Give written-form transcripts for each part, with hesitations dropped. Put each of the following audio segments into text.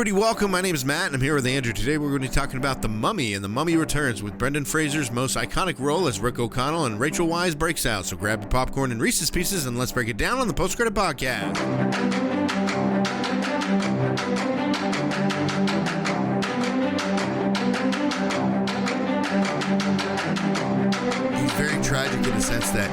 everybody, welcome. My name is Matt, and I'm here with Andrew. Today we're going to be talking about The Mummy and The Mummy Returns with Brendan Fraser's most iconic role as Rick O'Connell and Rachel Weisz breaks out. So grab your popcorn and Reese's Pieces and let's break it down on the Post Credit Podcast. He's very tragic in the sense that,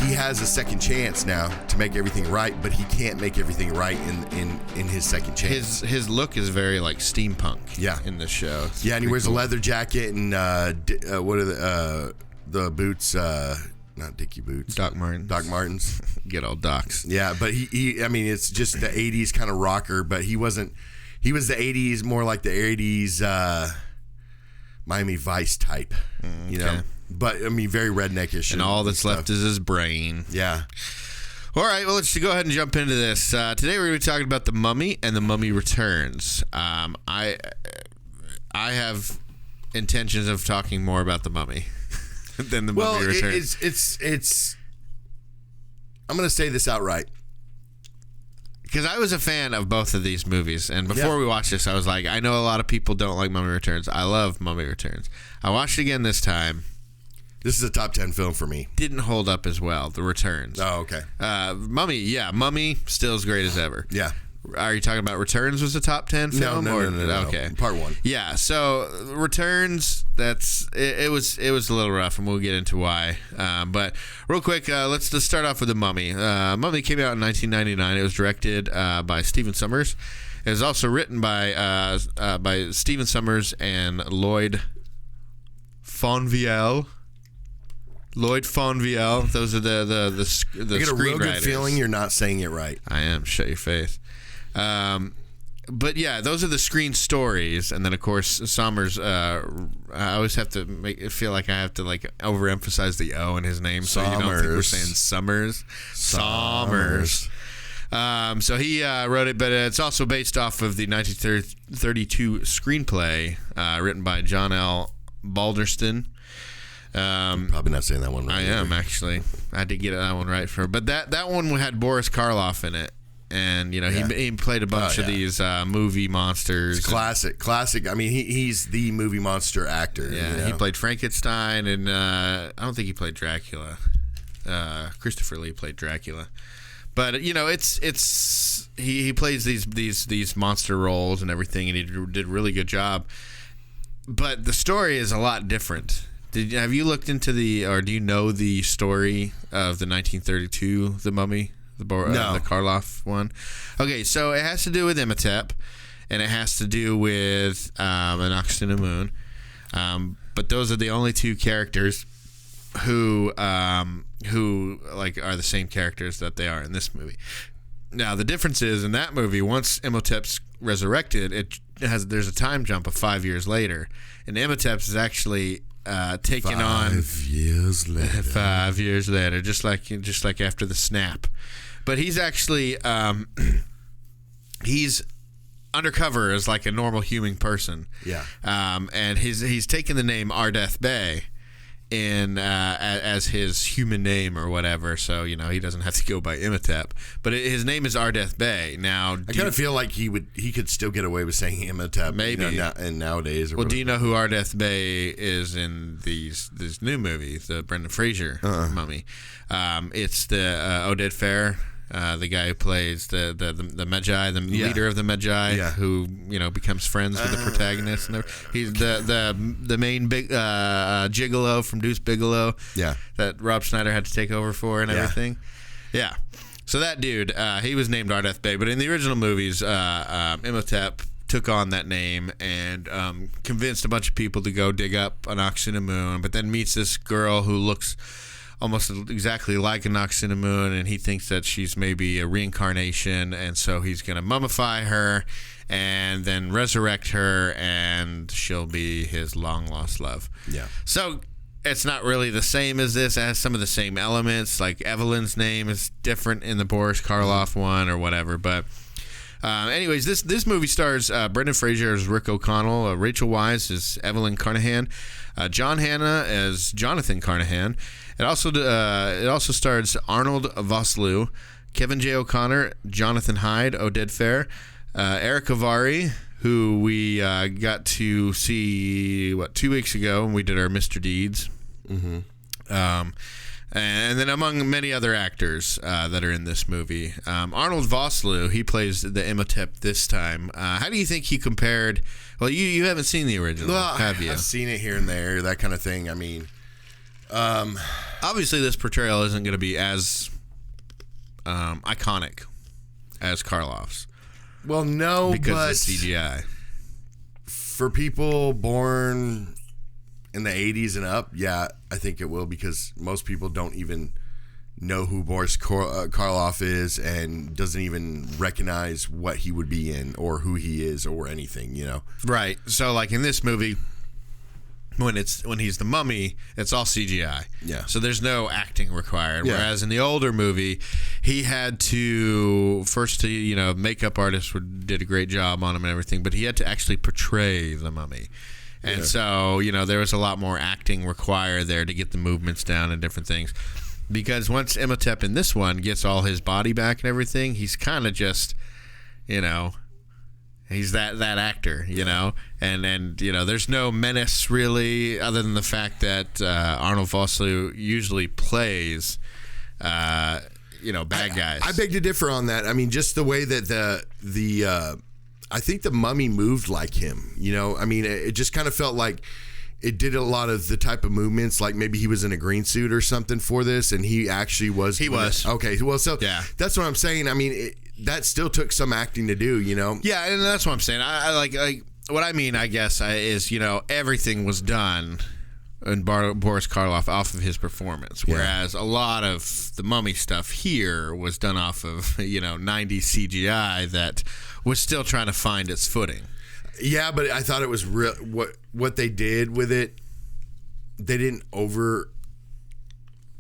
he has a second chance now to make everything right, but he can't make everything right in his second chance. His look is very like steampunk. Yeah. In this show. Yeah, and he wears a leather jacket and what are the boots? Not Dickie boots. Doc Martens. Doc Martens. Good old Docs. Yeah, but he it's just the 80s kind of rocker, but he wasn't. He was the 80s, more like the 80s Miami Vice type, Okay. But, very redneckish. And all that's left is his brain. Yeah. All right, well, let's go ahead and jump into this. Today we're going to be talking about The Mummy and The Mummy Returns. I have intentions of talking more about The Mummy than The Mummy Returns. It's I'm going to say this outright. Because I was a fan of both of these movies, and before we watched this, I was like, I know a lot of people don't like Mummy Returns. I love Mummy Returns. I watched it again this time. This is a top 10 film for me. Didn't hold up as well, The Returns. Oh, okay. Mummy, still as great as ever. Yeah. Are you talking about Returns was a top 10 film? No. Okay. Part one. Yeah, so Returns, it was a little rough, and we'll get into why. But real quick, let's just start off with The Mummy. Mummy came out in 1999. It was directed by Stephen Sommers. It was also written by Stephen Sommers and Lloyd Fonvielle. Those are the screenwriters. I get a real good feeling you're not saying it right. I am. Shut your face. But yeah, those are the screen stories, and then of course Sommers. I always have to feel like I have to overemphasize the O in his name, so you don't think we're saying Summers. Sommers. So he wrote it, but it's also based off of the 1932 screenplay written by John L. Balderston. Probably not saying that one right. I am, actually. I had to get that one right but that one had Boris Karloff in it, and he played a bunch of these movie monsters. It's classic. He's the movie monster actor. Yeah, he played Frankenstein, and I don't think he played Dracula. Christopher Lee played Dracula, but it's he plays these monster roles and everything, and he did a really good job. But the story is a lot different. Have you looked into do you know the story of the 1932 The Mummy, the Karloff one? Okay, so it has to do with Imhotep, and it has to do with an ox in the moon. But those are the only two characters who are the same characters that they are in this movie. Now the difference is in that movie, once Imhotep's resurrected, there's a time jump of 5 years later, and Imhotep's is actually taking on 5 years later. 5 years later, just like after the snap. But he's actually he's undercover as like a normal human person. Yeah. And he's taken the name Ardeth Bey as his human name or whatever, so he doesn't have to go by Imhotep, but his name is Ardeth Bey. Now I kind of feel like he could still get away with saying Imhotep, maybe, and nowadays. Do you know who Ardeth Bey is in this new movie, the Brendan Fraser Mummy? It's the Oded Fehr. The guy who plays the Magi, the leader of the Magi, who becomes friends with the protagonist. And he's the main big gigolo from Deuce Bigalow. Yeah, that Rob Schneider had to take over for and everything. Yeah, so that dude, he was named Ardeth Bey, but in the original movies, Imhotep took on that name and convinced a bunch of people to go dig up an ox in the moon, but then meets this girl who looks almost exactly like an ox in the moon, and he thinks that she's maybe a reincarnation, and so he's going to mummify her and then resurrect her, and she'll be his long-lost love. Yeah. So it's not really the same as this. It has some of the same elements, like Evelyn's name is different in the Boris Karloff one or whatever, but anyways, this movie stars Brendan Fraser as Rick O'Connell, Rachel Weisz as Evelyn Carnahan, John Hannah as Jonathan Carnahan. It also stars Arnold Vosloo, Kevin J. O'Connor, Jonathan Hyde, Oded Fehr, Eric Avari, who we got to see 2 weeks ago when we did our Mr. Deeds. Mm-hmm. And then among many other actors that are in this movie, Arnold Vosloo, he plays the Imhotep this time. How do you think he compared? Well, you haven't seen the original, have you? I've seen it here and there, that kind of thing. I mean, obviously this portrayal isn't going to be as iconic as Karloff's. Well, no, because of CGI. For people born in the 80s and up, yeah, I think it will, because most people don't even know who Boris Karloff is and doesn't even recognize what he would be in or who he is or anything, you know? Right. So, like in this movie, when he's the mummy, it's all CGI. Yeah. So there's no acting required. Yeah. Whereas in the older movie, he had to makeup artists did a great job on him and everything, but he had to actually portray the mummy. And so, there was a lot more acting required there to get the movements down and different things. Because once Imhotep in this one gets all his body back and everything, he's kind of just, he's that actor, And there's no menace really, other than the fact that Arnold Vosloo usually plays, bad guys. I beg to differ on that. I mean, just the way that I think the mummy moved like him, I mean, it just kind of felt like it did a lot of the type of movements, like maybe he was in a green suit or something for this, and he actually was. He was. Okay, well, so yeah. That's what I'm saying. I mean, that still took some acting to do, Yeah, and that's what I'm saying. I like what I mean, I guess, is, everything was done in Boris Karloff off of his performance, whereas a lot of the mummy stuff here was done off of 90s CGI that was still trying to find its footing. Yeah, but I thought it was real. What they did with it, they didn't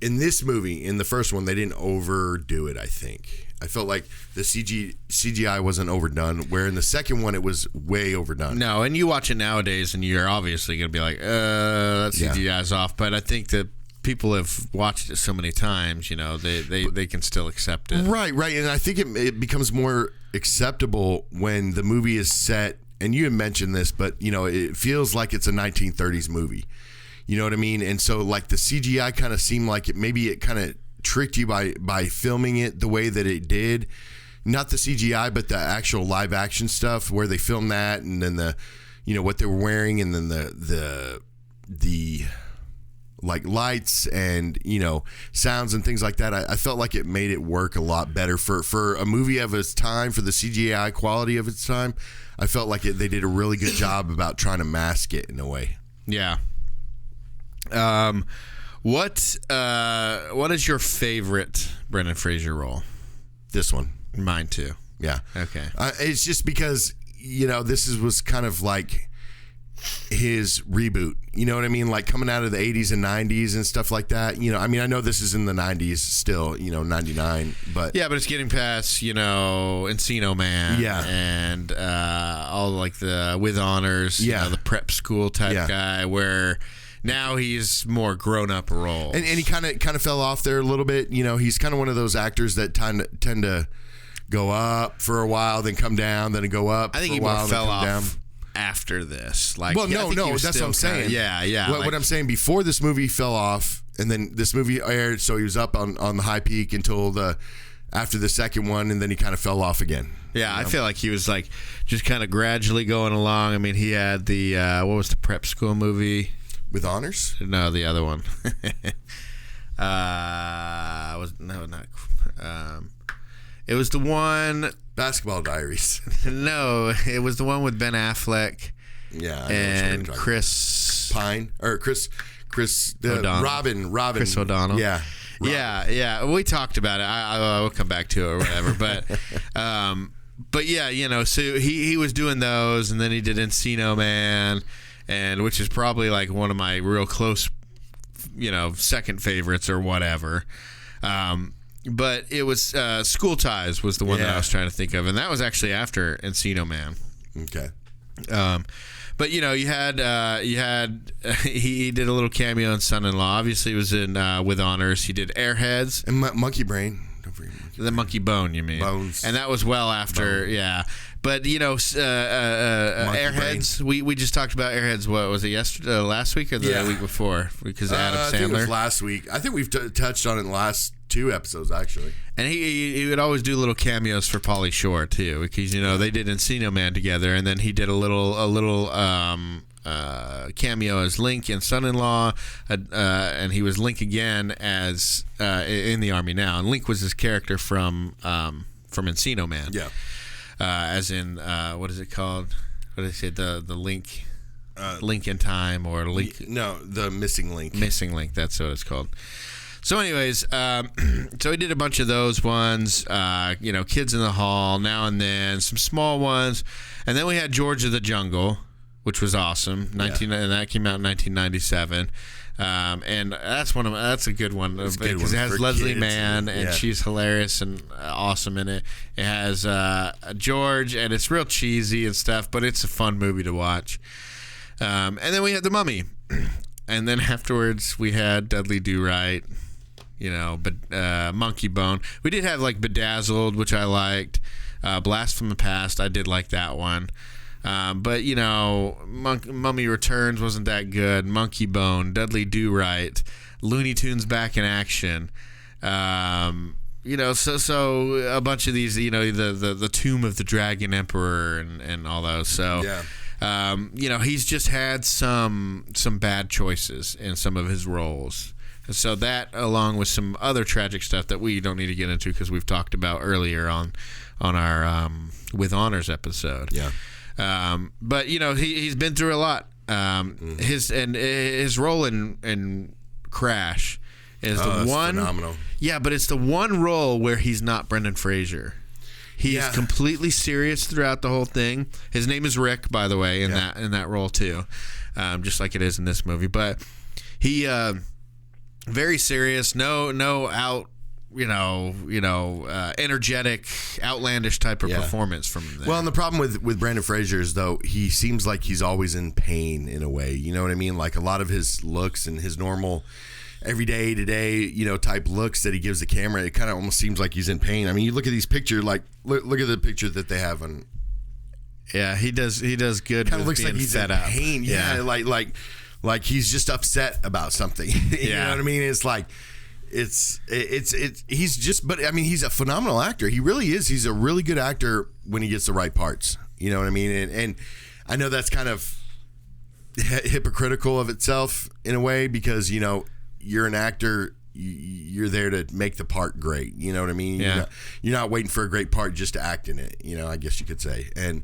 in this movie, in the first one, they didn't overdo it. I think I felt like the CGI wasn't overdone, where in the second one it was way overdone. No, and you watch it nowadays, and you're obviously going to be like, that CGI's off. But I think that people have watched it so many times, they can still accept it. Right, and I think it becomes more acceptable when the movie is set. And you had mentioned this, but it feels like it's a 1930s movie. You know what I mean? And so, like, the CGI kind of seemed like it kind of tricked you by filming it the way that it did. Not the CGI, but the actual live action stuff where they filmed that, and then the, what they were wearing, and then the like lights and sounds and things like that. I felt like it made it work a lot better for a movie of its time, for the CGI quality of its time. I felt like they did a really good job about trying to mask it in a way. Yeah. What is your favorite Brendan Fraser role? This one. Mine too. Yeah. Okay. It's just because this was kind of like his reboot. You know what I mean? Like coming out of the 80s and 90s and stuff like that. I mean, I know this is in the 90s still, 99, but yeah, but it's getting past, Encino Man, and all like the With Honors, the prep school type guy, where now he's more grown up role. And he kind of fell off there a little bit. He's kind of one of those actors that tend to go up for a while, then come down, then go up. I think for he a while, fell then come off down. After this, like, well, no, that's what I'm saying. Yeah. What I'm saying, before this movie fell off, and then this movie aired, so he was up on the high peak until after the second one, and then he kind of fell off again. Yeah, I feel like he was like just kind of gradually going along. I mean, he had the what was the prep school movie? With Honors? No, the other one. It was the one. Basketball Diaries. No, it was the one with Ben Affleck. Yeah, and Chris Pine or Chris O'Donnell. Robin. Chris O'Donnell. Yeah. Robin. Yeah. We talked about it. I will come back to it or whatever. But yeah, so he was doing those, and then he did Encino Man, and which is probably like one of my real close, second favorites or whatever. But it was School Ties was the one that I was trying to think of, and that was actually after Encino Man. Okay. But you had he did a little cameo in Son-in-Law. Obviously, he was in With Honors. He did Airheads and Monkey Brain. Don't The monkey bone, you mean? Bones. And that was well after, yeah. But Airheads. We just talked about Airheads. What was it? Yesterday, last week, or the week before? Because Adam Sandler. I think it was last week. I think we've touched on it in the last 2 episodes actually. And he would always do little cameos for Pauly Shore too, because they did Encino Man together, and then he did a little cameo as Link in Son-in-Law, and he was Link again as in the Army Now, and Link was his character from Encino Man. Yeah. As in what is it called? What do they say? The Link, Link in Time, or Link? No, the Missing Link. Missing Link. That's what it's called. So, anyways, so we did a bunch of those ones. Kids in the Hall, Now and Then, some small ones, and then we had George of the Jungle, which was awesome. And that came out in 1997. And that's a good one because it has Leslie Mann, and she's hilarious and awesome in it. It has George, and it's real cheesy and stuff, but it's a fun movie to watch. And then we had The Mummy, and then afterwards we had Dudley Do-Right, Monkey Bone. We did have like Bedazzled, which I liked. Blast from the Past, I did like that one. But Mummy Returns wasn't that good. Monkey Bone, Dudley Do-Right, Looney Tunes Back in Action. So a bunch of these, the Tomb of the Dragon Emperor and all those. So he's just had some bad choices in some of his roles. So that, along with some other tragic stuff that we don't need to get into because we've talked about earlier on our With Honors episode. Yeah. But he's been through a lot. His role in Crash is the one phenomenal. Yeah, but it's the one role where he's not Brendan Fraser. He is completely serious throughout the whole thing. His name is Rick, by the way, in that role too, just like it is in this movie. But he very serious. No out. Energetic, outlandish type of performance from him there. Well, and the problem with Brendan Fraser is, though, he seems like he's always in pain in a way. You know what I mean? Like a lot of his looks and his normal everyday today, type looks that he gives the camera, it kind of almost seems like he's in pain. I mean, you look at these pictures, like look at the picture that they have on. Yeah, he does good. Kind of looks like he's in pain. Yeah, like he's just upset about something. You know what I mean? It's like. He's just, but I mean, he's a phenomenal actor. He really is. He's a really good actor when he gets the right parts. You know what I mean? And I know that's kind of hypocritical of itself in a way because, you're an actor, you're there to make the part great. You know what I mean? Yeah. You're not waiting for a great part just to act in it, I guess you could say. And,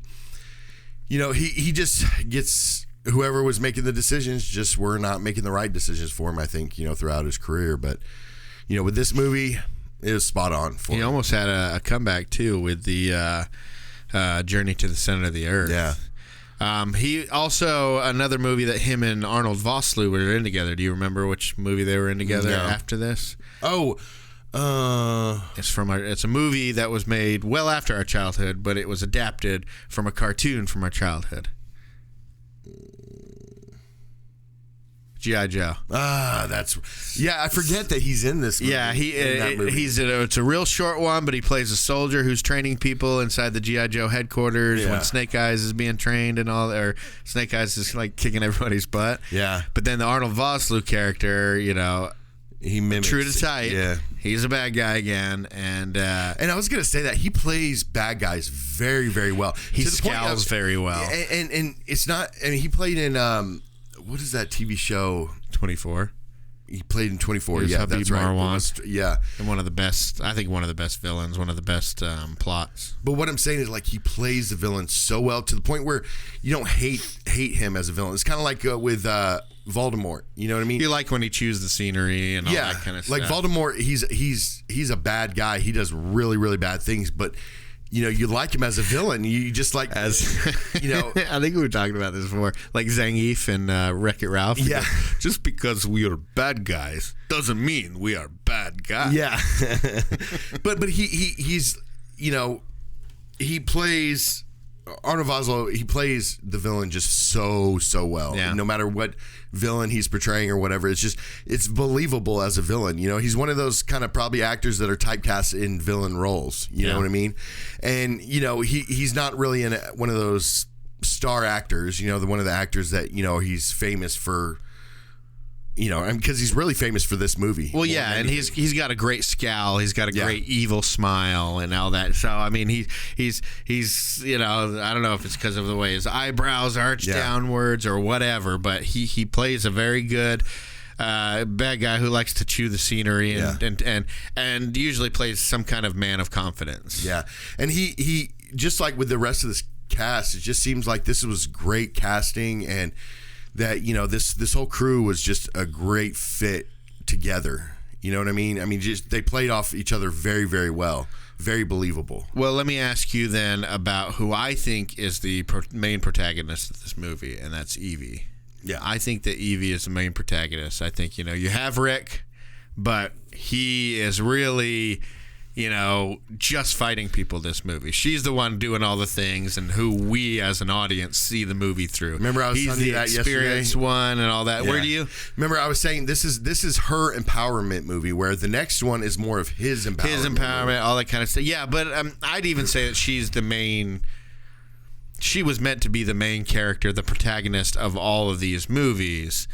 he just gets, whoever was making the decisions just were not making the right decisions for him, I think, throughout his career. But, with this movie, it was spot on for him. He almost had a comeback, too, with the Journey to the Center of the Earth. Yeah. He also, another movie that him and Arnold Vosloo were in together. Do you remember which movie they were in together after this? Oh, it's a movie that was made well after our childhood, but it was adapted from a cartoon from our childhood. G.I. Joe. I forget that he's in this movie. Yeah, it's a real short one, but he plays a soldier who's training people inside the G.I. Joe headquarters when Snake Eyes is being trained and all, or Snake Eyes is like kicking everybody's butt. Yeah. But then the Arnold Vosloo character, he mimics true to type. Yeah. He's a bad guy again, and I was gonna say that he plays bad guys very, very well. He scowls very well, and it's not. I mean, he played in what is that TV show? 24. He played in 24. Yeah, that's right. Marwan. And one of the best villains, one of the best plots. But what I'm saying is, like, he plays the villain so well to the point where you don't hate him as a villain. It's kind of like with Voldemort. You know what I mean? You like when he chews the scenery and all that kind of stuff. Like Voldemort, he's a bad guy. He does really, really bad things, but you like him as a villain. You just like I think we were talking about this before, like Zangief and Wreck-It Ralph. Yeah, just because we are bad guys doesn't mean we are bad guys. Yeah, but he's he plays Arnold Vosloo, he plays the villain just so well. Yeah. No matter what villain he's portraying or whatever, it's believable as a villain. You know, he's one of those kind of probably actors that are typecast in villain roles. You know what I mean? And you know, he's not really one of those star actors. You know, one of the actors that he's famous for. You know, because he's really famous for this movie. Well, yeah, and he's got a great scowl. He's got a great evil smile and all that. So, I mean, he's I don't know if it's because of the way his eyebrows arch downwards or whatever, but he plays a very good bad guy who likes to chew the scenery and usually plays some kind of man of confidence. Yeah, and he just like with the rest of this cast, it just seems like this was great casting and. That this whole crew was just a great fit together. You know what I mean? I mean, just they played off each other very, very well, very believable. Well, let me ask you then about who I think is the main protagonist of this movie, and that's Evie. Yeah, I think that Evie is the main protagonist. I think you have Rick, but he is really. Just fighting people this movie. She's the one doing all the things and who we as an audience see the movie through. Remember I was telling you that yesterday? He's the experienced one and all that. Yeah. Where do you? Remember I was saying this is her empowerment movie where the next one is more of his empowerment. His empowerment, movie. All that kind of stuff. Yeah, but I'd even say that she's the main... She was meant to be the main character, the protagonist of all of these movies.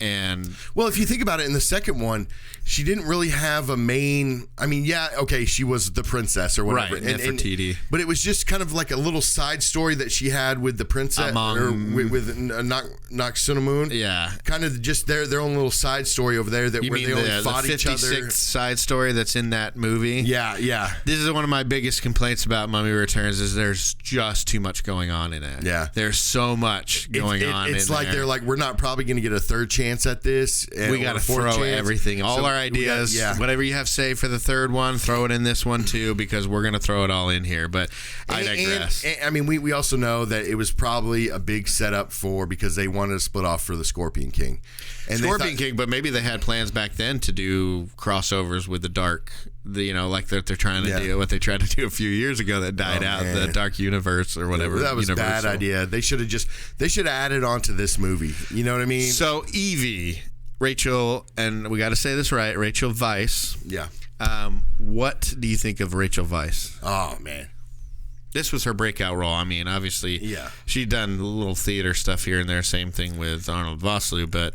And well, if you think about it, in the second one, she didn't really have a main. I mean, yeah, okay, she was the princess or whatever, right? Nefertiti. But it was just kind of like a little side story that she had with the princess with Noxunamun. Yeah, kind of just their own little side story over there where they only fought each other. The 56th side story that's in that movie. Yeah. This is one of my biggest complaints about Mummy Returns is there's just too much going on in it. Yeah, there's so much going on. It's like they're like, we're not probably going to get a third chance at this. We got to throw everything, all our ideas, whatever you have saved for the third one, throw it in this one too, because we're going to throw it all in here. But I digress. And I mean, we also know that it was probably a big setup because they wanted to split off for the Scorpion King. And Scorpion King, but maybe they had plans back then to do crossovers with the Dark. Like they're trying to do what they tried to do a few years ago that died out, the Dark Universe or whatever. That was a bad idea. They should have added on to this movie. You know what I mean? So Evie, Rachel, and we got to say this right, Rachel Weisz. Yeah. What do you think of Rachel Weisz? Oh man. This was her breakout role. I mean, obviously, she'd done a little theater stuff here and there. Same thing with Arnold Vosloo, but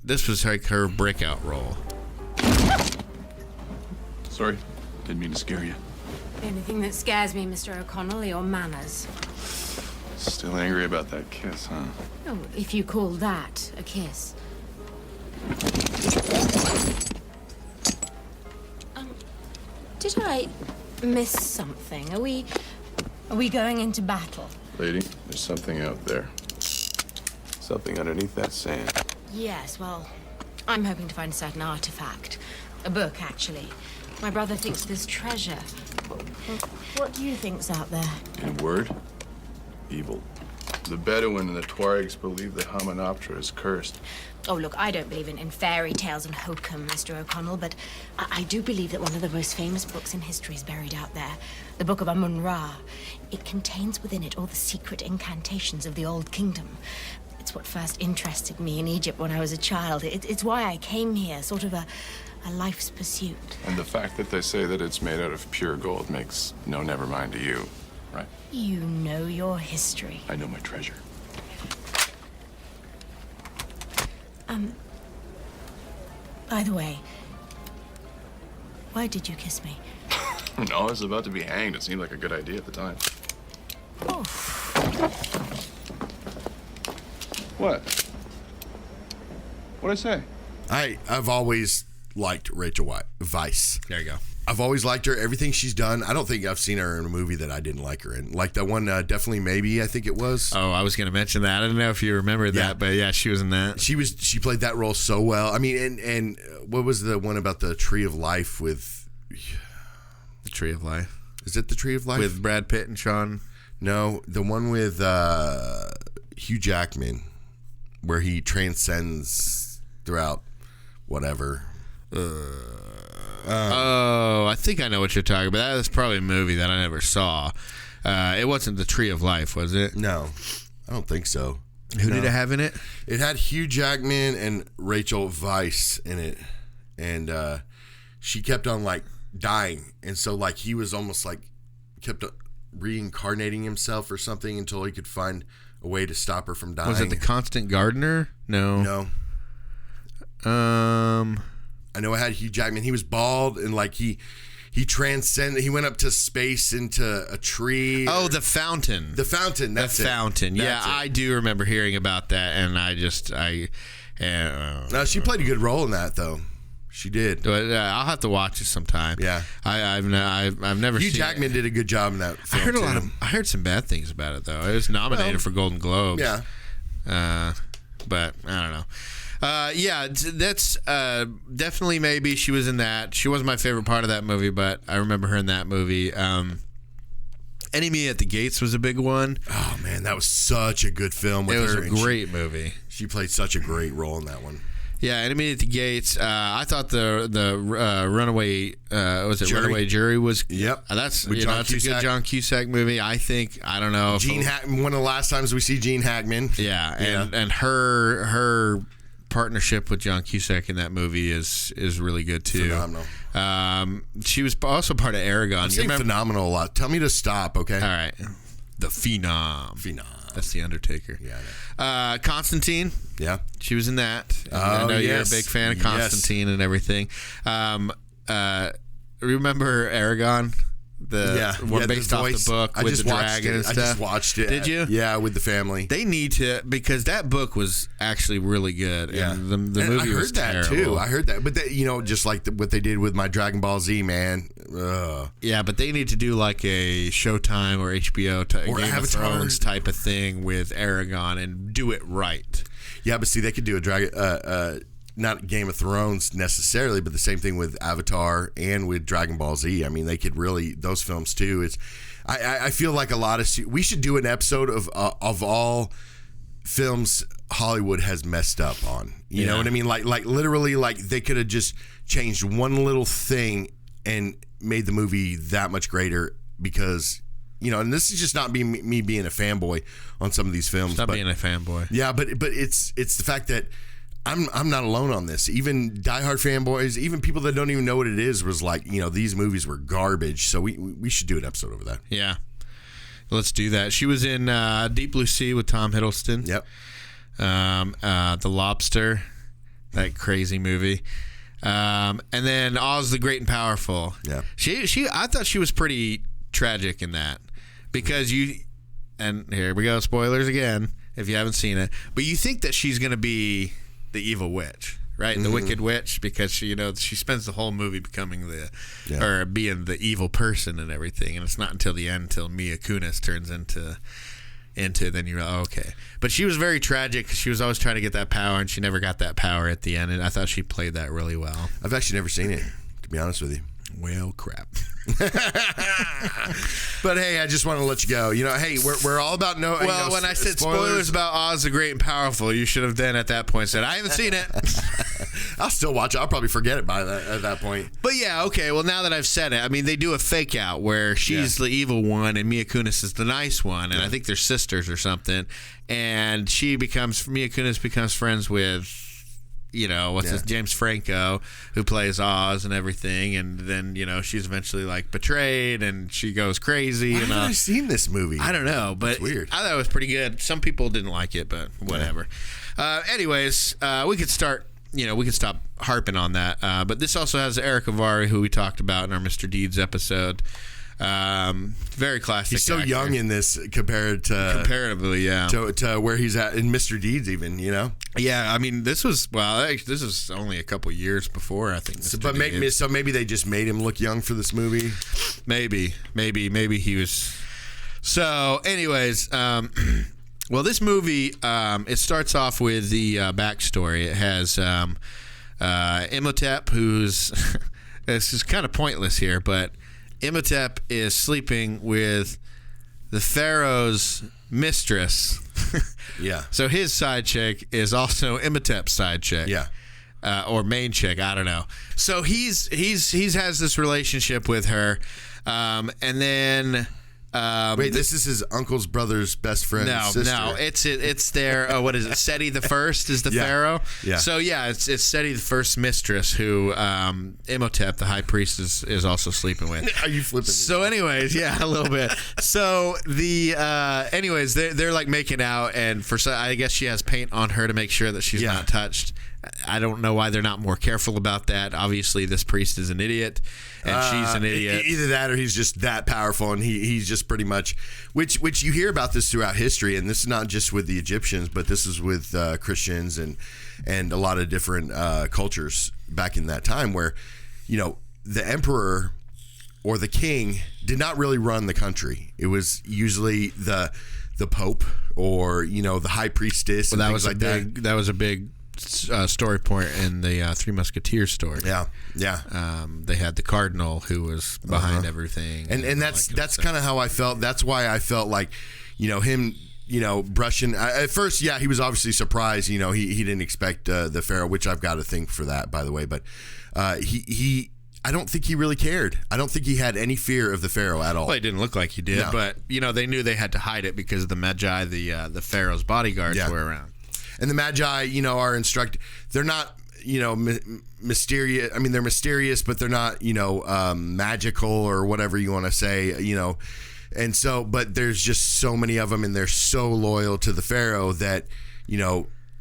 this was like her breakout role. Sorry, didn't mean to scare you. The only thing that scares me, Mr. O'Connell, are your manners. Still angry about that kiss, huh? Oh, if you call that a kiss. Did I miss something? Are we going into battle? Lady, there's something out there. Something underneath that sand. Yes, well, I'm hoping to find a certain artifact. A book, actually. My brother thinks there's treasure. What do you think's out there? In a word, evil. The Bedouin and the Tuaregs believe the Hymenoptera is cursed. Oh, look, I don't believe in fairy tales and hokum, Mr. O'Connell, but I do believe that one of the most famous books in history is buried out there. The Book of Amun-Ra. It contains within it all the secret incantations of the Old Kingdom. It's what first interested me in Egypt when I was a child. It's why I came here, sort of a life's pursuit. And the fact that they say that it's made out of pure gold makes no never mind to you, right? You know your history. I know my treasure. By the way, why did you kiss me? No, I was about to be hanged. It seemed like a good idea at the time. Oh. What? What'd I say? I've always liked Rachel Weisz. There you go. I've always liked her. Everything she's done. I don't think I've seen her in a movie that I didn't like her in. Like that one, Definitely Maybe, I think it was. Oh, I was going to mention that. I don't know if you remember that, but yeah, she was in that. She played that role so well. I mean, and what was the one about the Tree of Life with... The Tree of Life. Is it the Tree of Life? With Brad Pitt and Sean? No, the one with Hugh Jackman, where he transcends throughout whatever. I think I know what you're talking about. That's probably a movie that I never saw. It wasn't the Tree of Life, was it? No, I don't think so. Who did it have in it? It had Hugh Jackman and Rachel Weisz in it, and she kept on like dying, and so like he was almost like kept reincarnating himself or something until he could find a way to stop her from dying. Was it the Constant Gardener? No. No. I know it had Hugh Jackman. He was bald and like he transcended. He went up to space into a tree. Oh, The Fountain. The Fountain. That's The Fountain. It. Yeah, That's it. I do remember hearing about that, and No, she played a good role in that though. She did. I'll have to watch it sometime. Yeah, I've never. Hugh seen Jackman did a good job in that film. I heard some bad things about it though. It was nominated for Golden Globes. Yeah, but I don't know. Yeah, that's definitely maybe she was in that. She wasn't my favorite part of that movie, but I remember her in that movie. Enemy at the Gates was a big one. Oh man, that was such a good film. With it was her, a great movie. She played such a great role in that one. Yeah, Enemy at the Gates. I thought the Runaway was it Jury. Runaway Jury was. Yep, that's a good John Cusack movie. I don't know. One of the last times we see Gene Hackman. Yeah, and her partnership with John Cusack in that movie is really good too. Phenomenal. She was also part of Aragon. I'm saying phenomenal a lot. Tell me to stop, okay? All right. The Phenom. That's the Undertaker. Yeah. Constantine. Yeah. She was in that. I know you're a big fan of Constantine and everything. Remember Aragon? The one based off the book with the dragon and stuff. I just watched it. Did you? Yeah, with the family. They need to, because that book was actually really good. Yeah. And the movie was terrible. I heard that too. I heard that. But just like what they did with my Dragon Ball Z, man. Yeah, but they need to do like a Showtime or HBO or Game of Thrones type of thing with Aragon and do it right. Yeah, but see, they could do a Dragon. Not Game of Thrones necessarily, but the same thing with Avatar and with Dragon Ball Z. I mean, they could really, those films too. I feel like we should do an episode of all films Hollywood has messed up on. You know what I mean? Like literally, like they could have just changed one little thing and made the movie that much greater because. And this is just not me being a fanboy on some of these films. Stop being a fanboy. Yeah, but it's the fact that I'm not alone on this. Even diehard fanboys, even people that don't even know what it is, was like, these movies were garbage. So we should do an episode over that. Yeah, let's do that. She was in Deep Blue Sea with Tom Hiddleston. Yep. The Lobster, that crazy movie. And then Oz the Great and Powerful. Yeah. I thought she was pretty tragic in that because and here we go, spoilers again if you haven't seen it, but you think that she's going to be the evil witch, right? Mm-hmm. The wicked witch, because she spends the whole movie becoming or being the evil person and everything, and it's not until the end, until Mila Kunis turns into then you're like, oh, okay. But she was very tragic because she was always trying to get that power, and she never got that power at the end, and I thought she played that really well. I've actually never seen it, to be honest with you. Well, crap. But hey, I just want to let you go. Hey, we're all about no. Well, when I said spoilers about Oz the Great and Powerful, you should have then at that point said, I haven't seen it. I'll still watch it. I'll probably forget it at that point. But yeah, okay. Well, now that I've said it, I mean, they do a fake out where she's the evil one and Mila Kunis is the nice one, and I think they're sisters or something. And Mila Kunis becomes friends with. James Franco, who plays Oz and everything, and then she's eventually like betrayed and she goes crazy. Why haven't I seen this movie? I don't know, but it's weird. I thought it was pretty good. Some people didn't like it, but whatever. Anyways, we could start. We could stop harping on that. But this also has Eric Avari, who we talked about in our Mr. Deeds episode. Very classic. He's so young in this comparatively, yeah, to where he's at in Mr. Deeds, even. Yeah, I mean, this is only a couple years before, I think. But maybe they just made him look young for this movie. Maybe he was. So, anyways, well, this movie it starts off with the backstory. It has Imhotep, who's this is kind of pointless here, but Imhotep is sleeping with the pharaoh's mistress. Yeah. So his side chick is also Imhotep's side chick. Yeah. Or main chick, I don't know. So he's has this relationship with her, and then Wait, this is his uncle's brother's best friend's sister. No, it's their what is it? Seti the First is the pharaoh. Yeah. So yeah, it's Seti the First's mistress who Imhotep, the high priest, is also sleeping with. Are you flipping? So anyways, yeah, a little bit. So the anyways, they're like making out, and I guess she has paint on her to make sure that she's not touched. I don't know why they're not more careful about that. Obviously, this priest is an idiot, and she's an idiot. Either that, or he's just that powerful, and he's just pretty much. Which you hear about this throughout history, and this is not just with the Egyptians, but this is with Christians and a lot of different cultures back in that time, where the emperor or the king did not really run the country. It was usually the pope or the high priestess. Well, and that was like big. That was a big story point in the Three Musketeers story. Yeah. They had the cardinal who was behind everything, and that's kind of how I felt. That's why I felt like, him, brushing. At first, he was obviously surprised. He didn't expect the pharaoh, which I've got a thing for that, by the way. But he I don't think he really cared. I don't think he had any fear of the pharaoh at all. Well, it didn't look like he did, but they knew they had to hide it because the Magi, the pharaoh's bodyguards, were around. And the Magi, are instructed. They're not, mysterious. I mean, they're mysterious, but they're not, magical or whatever you want to say, And so, but there's just so many of them, and they're so loyal to the pharaoh that,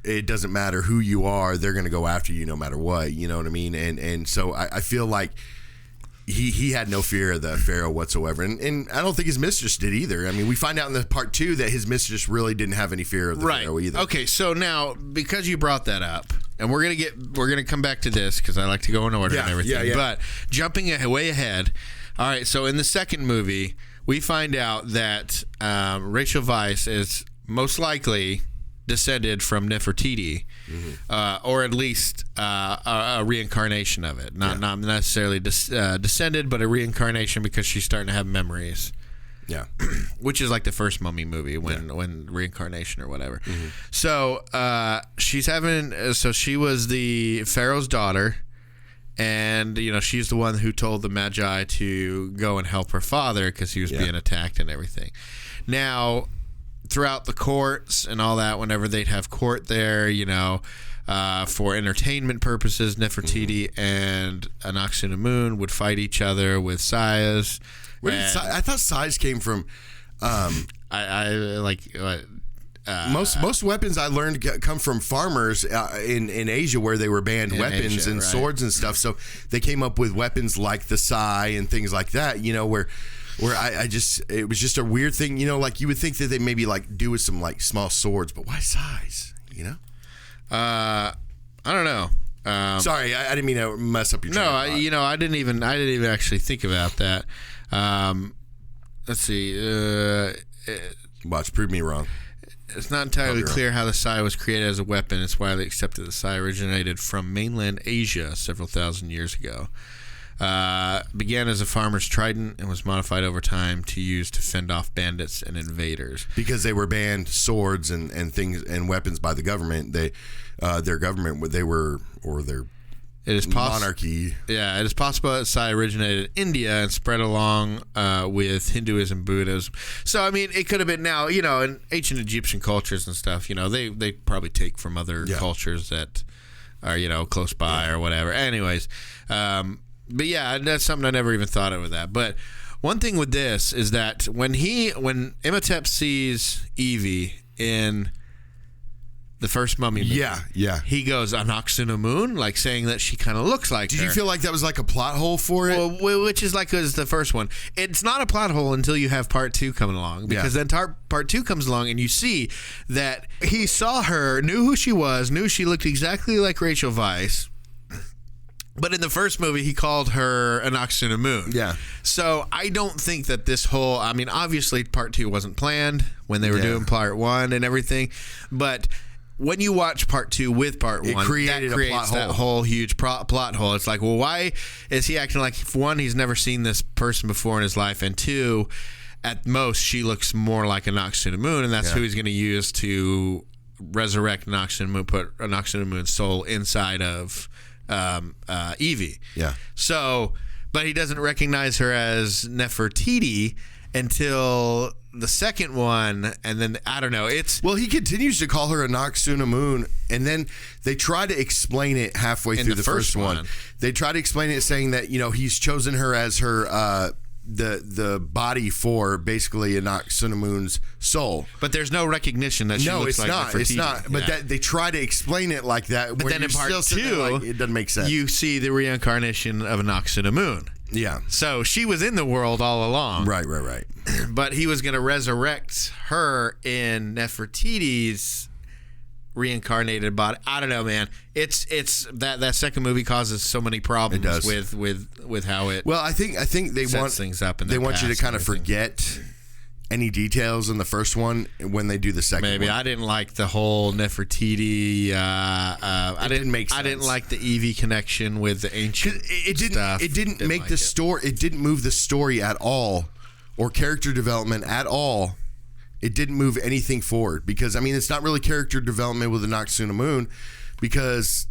it doesn't matter who you are, they're going to go after you no matter what. You know what I mean? And so I feel like he had no fear of the pharaoh whatsoever, and I don't think his mistress did either. I mean, we find out in the part 2 that his mistress really didn't have any fear of the pharaoh either. Okay, so now because you brought that up, and we're gonna come back to this because I like to go in order and everything. But jumping way ahead, all right. So in the second movie, we find out that Rachel Weisz is most likely descended from Nefertiti, or at least a reincarnation of it. Not necessarily descended, but a reincarnation because she's starting to have memories. Yeah, which is like the first Mummy movie when reincarnation or whatever. So she's having. So she was the pharaoh's daughter, and she's the one who told the Magi to go and help her father because he was being attacked and everything. Now, throughout the courts and all that, whenever they'd have court there, for entertainment purposes, Nefertiti and Anaxunamun would fight each other with sayas. I thought sayas came from. Most weapons I learned come from farmers in Asia, where they were banned weapons and swords and stuff. So they came up with weapons like the sai and things like that. Where it was just a weird thing, like you would think that they maybe like do with some like small swords, but why size, I don't know. Sorry, I didn't mean to mess up your train of thought. I didn't even actually think about that. Let's see. Watch, prove me wrong. It's not entirely clear how the sai was created as a weapon. It's widely accepted the sai originated from mainland Asia several thousand years ago. Began as a farmer's trident and was modified over time to use to fend off bandits and invaders. Because they were banned swords and things and weapons by the government. Their government, their monarchy. Yeah, it is possible that sai originated in India and spread along with Hinduism, Buddhism. So I mean, it could have been now. In ancient Egyptian cultures and stuff. They probably take from other cultures that are close by or whatever. Anyways. But yeah, that's something I never even thought of with that. But one thing with this is that when Imhotep sees Evie in the first Mummy movie, he goes Anaxunamun, like saying that she kind of looks like her. Did you feel like that was like a plot hole for it? Well, which is like the first one. It's not a plot hole until you have part 2 coming along, because then part 2 comes along and you see that he saw her, knew who she was, knew she looked exactly like Rachel Weisz. But in the first movie, he called her Anaxunamun. Yeah. So I don't think that this whole... I mean, obviously, part 2 wasn't planned when they were doing part 1 and everything. But when you watch part 2 with part 1, that creates a plot that whole huge plot hole. It's like, well, why is he acting like... One, he's never seen this person before in his life. And 2, at most, she looks more like Anaxunamun. And that's who he's going to use to resurrect Anaxunamun, put Anaxunamun's soul inside of... Evie. Yeah. So, but he doesn't recognize her as Nefertiti until the second one, and then I don't know. Well, he continues to call her a Noxuna and then they try to explain it halfway through the first one. They try to explain it saying that he's chosen her as her the body for basically a Noxunamun's soul. But there's no recognition that she looks like Nefertiti. It's not. But that they try to explain it like that. But then in part 2, it doesn't make sense. You see the reincarnation of Noxunamun. Yeah. So she was in the world all along. Right. But he was going to resurrect her in Nefertiti's reincarnated body. I don't know, man. It's that second movie causes so many problems with how it. Well, I think they want things up in they want you to kind of everything. Forget any details in the first one when they do the second one. Maybe I didn't like the whole Nefertiti. It didn't make sense. I didn't like the Evie connection with the ancient stuff. It didn't make the story. It didn't move the story at all, or character development at all. It didn't move anything forward because it's not really character development with the Noxunamun because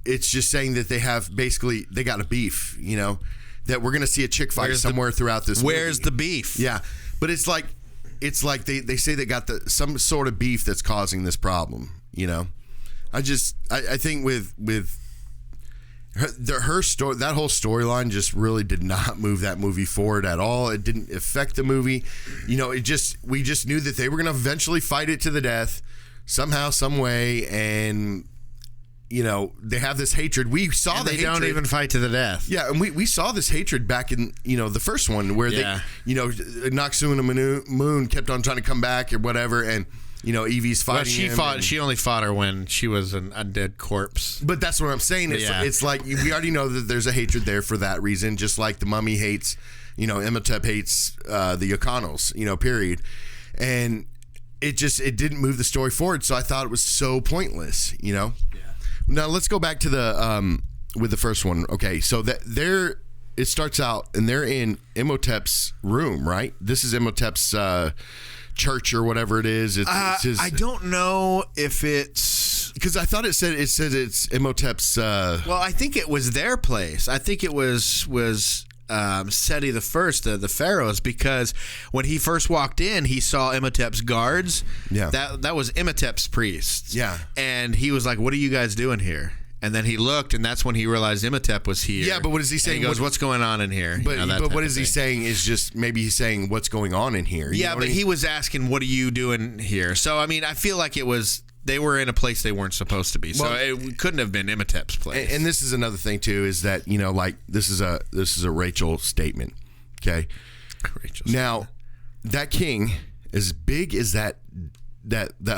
it's just saying that they got a beef. That we're going to see a chick fight somewhere throughout this. Where's movie. the beef? Yeah, but it's like they say they got some sort of beef that's causing this problem. I think with her story, that whole storyline just really did not move that movie forward at all. It didn't affect the movie. We just knew that they were going to eventually fight it to the death somehow, some way, and they have this hatred. We saw the hatred. They don't even fight to the death. Yeah, and we saw this hatred back in the first one where they Noxunamun kept on trying to come back or whatever, and Evie's fighting him. She only fought her when she was an undead corpse. But that's what I'm saying. It's like we already know that there's a hatred there for that reason. Just like the mummy hates, Imhotep hates the O'Connells. Period. And it didn't move the story forward. So I thought it was so pointless. Yeah. Now let's go back to the with the first one. Okay, so it starts out and they're in Imhotep's room, right? This is Imhotep's church or whatever it is. It's his, I don't know if it's because I thought it said it's Imhotep's. Well, I think it was their place. I think it was Seti the First, the pharaohs, because when he first walked in, he saw Imhotep's guards. Yeah, that was Imhotep's priests. Yeah, and he was like, "What are you guys doing here?" And then he looked, and that's when he realized Imhotep was here. Yeah, but what is he saying? And he goes, "What's going on in here?" But what is he saying is just maybe he's saying what's going on in here. Yeah, but he was asking, "What are you doing here?" So I feel like it was they were in a place they weren't supposed to be. So it couldn't have been Imhotep's place. And this is another thing too, is that this is a Rachel statement. Okay, now that king, as big as that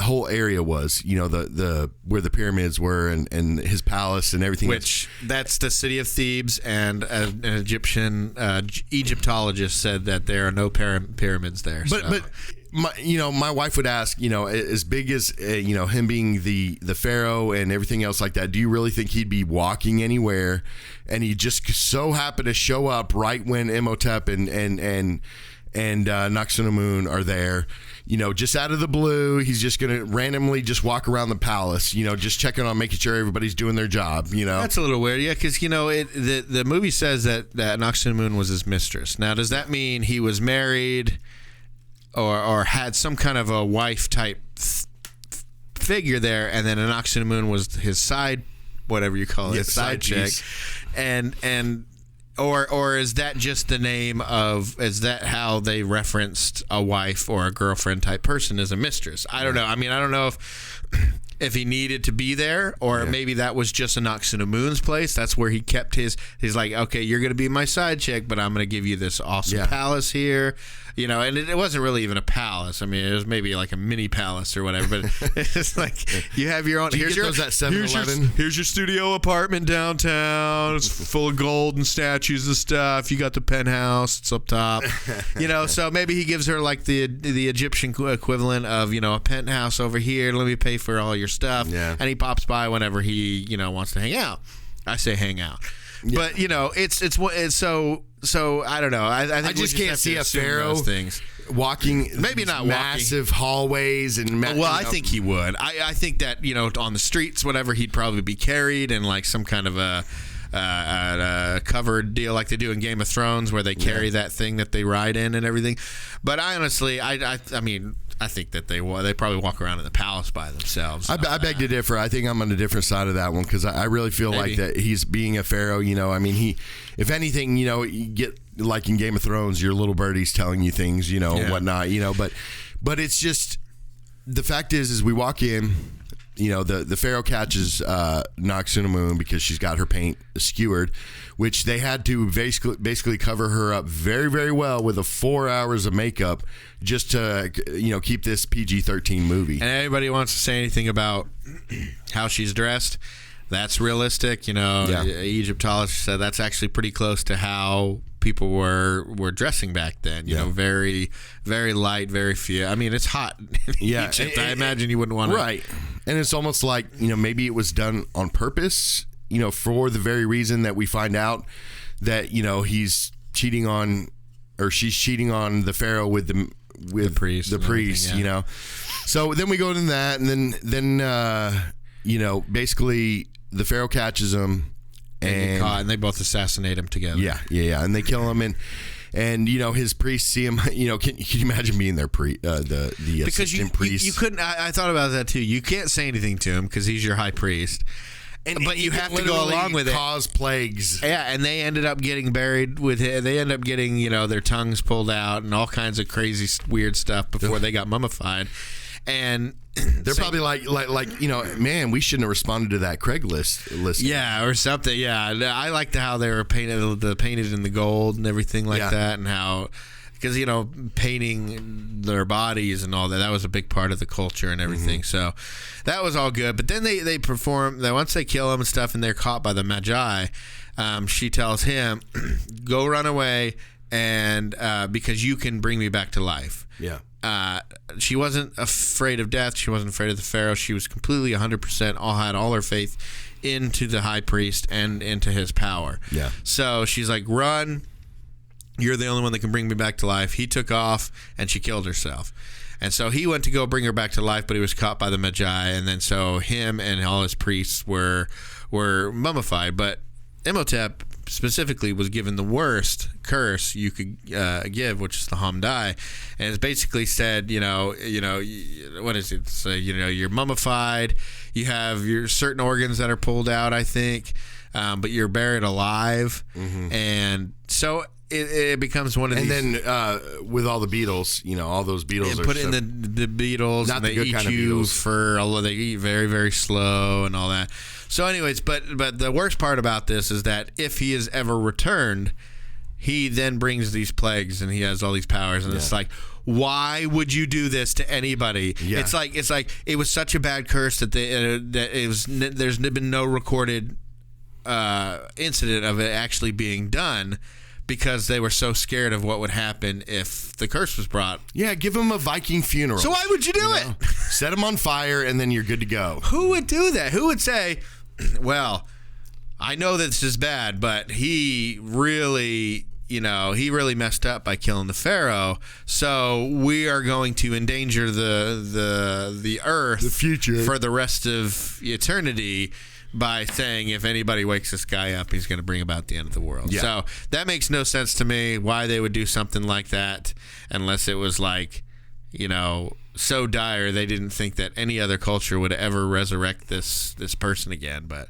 whole area was, the where the pyramids were and his palace and everything. Which that's the city of Thebes, and an Egyptian Egyptologist said that there are no pyramids there. But my wife would ask, as big as him being the pharaoh and everything else like that, do you really think he'd be walking anywhere? And he just so happened to show up right when Imhotep and Noxunamun are there. Just out of the blue, he's just going to randomly just walk around the palace, just checking on, making sure everybody's doing their job, That's a little weird, yeah, because, the movie says that Noxunamun was his mistress. Now, does that mean he was married or had some kind of a wife-type figure there, and then Noxunamun was his side, whatever you call it, his side chick, and Or is that just the name of? Is that how they referenced a wife or a girlfriend type person as a mistress? I don't know. I don't know if he needed to be there, or maybe that was just a Noxunamun's place. That's where he kept his. He's like, okay, you're going to be my side chick, but I'm going to give you this awesome palace here. And it wasn't really even a palace. It was maybe like a mini palace or whatever. But it's like you have your own. Here's those at 7-Eleven. Here's your studio apartment downtown. It's full of gold and statues and stuff. You got the penthouse. It's up top. So maybe he gives her like the Egyptian equivalent of a penthouse over here. Let me pay for all your stuff. Yeah. And he pops by whenever he wants to hang out. I say hang out. Yeah. But it's so I don't know. I think I just can't see a pharaoh things walking maybe not massive hallways and I think he would. I think that on the streets whatever he'd probably be carried in like some kind of a a covered deal like they do in Game of Thrones, where they carry that thing that they ride in and everything. But I honestly, I mean, I think that they probably walk around in the palace by themselves. I beg to differ. I think I'm on a different side of that one, because I really feel like that he's being a pharaoh. You know, I mean, if anything, you know, you get like in Game of Thrones, your little birdie's telling you things, you know, and whatnot, you know, but it's just, the fact is we walk in, you know, the pharaoh catches Noxunamun because she's got her paint skewered, which they had to basically cover her up very, very well with 4 hours of makeup just to, you know, keep this PG-13 movie. And anybody wants to say anything about how she's dressed, that's realistic. You know, Egyptologists said that's actually pretty close to how people were dressing back then. You know, very, very light, very few. I mean, it's hot in Egypt. I imagine you wouldn't want to. Right. And it's almost like, you know, maybe it was done on purpose, you know, for the very reason that we find out that, you know, he's cheating on, or she's cheating on the pharaoh with the priest, you know. So then we go into that, and then you know, basically the pharaoh catches him, and they both assassinate him together. Yeah, and they kill him, and you know, his priests see him. You know, can you imagine being their the assistant priest? You couldn't. I thought about that too. You can't say anything to him because he's your high priest. But you have to go along with it. Cause plagues. Yeah, and they ended up getting buried with it. They ended up getting, you know, their tongues pulled out and all kinds of crazy, weird stuff before they got mummified. And they're probably like, you know, man, we shouldn't have responded to that Craigslist list. Yeah, or something. Yeah, I liked how they were painted in the gold and everything like that, and how. Because, you know, painting their bodies and all that was a big part of the culture and everything. So that was all good. But then they perform, once they kill him and stuff and they're caught by the Magi, she tells him, go run away, and because you can bring me back to life. Yeah. She wasn't afraid of death. She wasn't afraid of the Pharaoh. She was completely 100% had all her faith into the high priest and into his power. Yeah. So she's like, run. You're the only one that can bring me back to life. He took off, and she killed herself. And so he went to go bring her back to life, but he was caught by the Magi. And then so him and all his priests were mummified. But Imhotep specifically was given the worst curse you could give, which is the Hamdai. And it's basically said, you know, what is it? So, you know, you're mummified. You have your certain organs that are pulled out, I think, but you're buried alive. And so it becomes one of these. And then with all the beetles, you know, all those beetles are put in the beetles, not and the they good eat kind of you beetles. they eat very, very slow and all that. So anyways, but the worst part about this is that if he is ever returned, he then brings these plagues and he has all these powers, and it's like, why would you do this to anybody? Yeah. It's like it was such a bad curse that there's been no recorded incident of it actually being done, because they were so scared of what would happen if the curse was brought. Yeah, give him a Viking funeral. So why would you do it? Set him on fire, and then you're good to go. Who would do that? Who would say, well, I know that this is bad, but he really messed up by killing the Pharaoh, so we are going to endanger the earth, the future, for the rest of eternity, by saying if anybody wakes this guy up, he's going to bring about the end of the world. Yeah. So that makes no sense to me, why they would do something like that, unless it was like, you know, so dire they didn't think that any other culture would ever resurrect this person again. But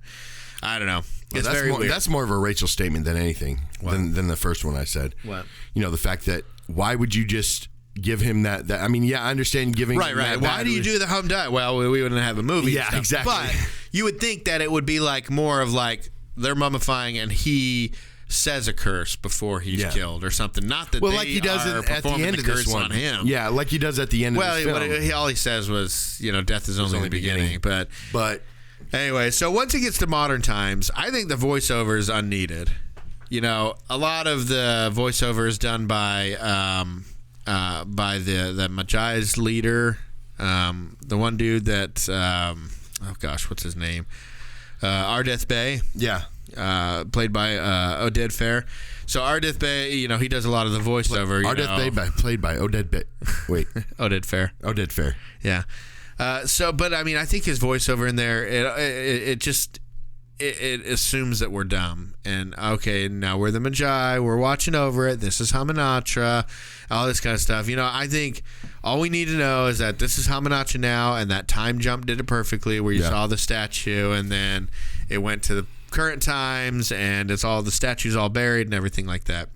I don't know. It's very weird. That's more of a Rachel statement than anything, than the first one I said. What? You know, the fact that why would you just give him that I mean, yeah, I understand giving him right. that. Why do you do the Hamdai? Well, we wouldn't have a movie. Yeah, and stuff. exactly. But you would think that it would be like more of like they're mummifying and he says a curse before he's killed or something. Not that like he does at the end of this one on him. Yeah, like he does at the end of this film. All he says was, you know, death is only the beginning. But anyway, so once it gets to modern times, I think the voiceover is unneeded. You know, a lot of the voiceover is done by the Magi's leader, the one dude that what's his name? Ardeth Bey. Yeah. Played by Oded Fair. So Ardeth Bey, you know, he does a lot of the voiceover. Ardeth Bey played by Oded Bey. Wait. Oded Fair. Oded Fair. Yeah. But I mean, I think his voiceover in there, it just, it assumes that we're dumb. And, okay, now we're the Magi. We're watching over it. This is Hamunaptra. All this kind of stuff. I think all we need to know is that this is Hamunaptra now, and that time jump did it perfectly where you saw the statue, and then it went to the current times, and it's all the statues all buried and everything like that.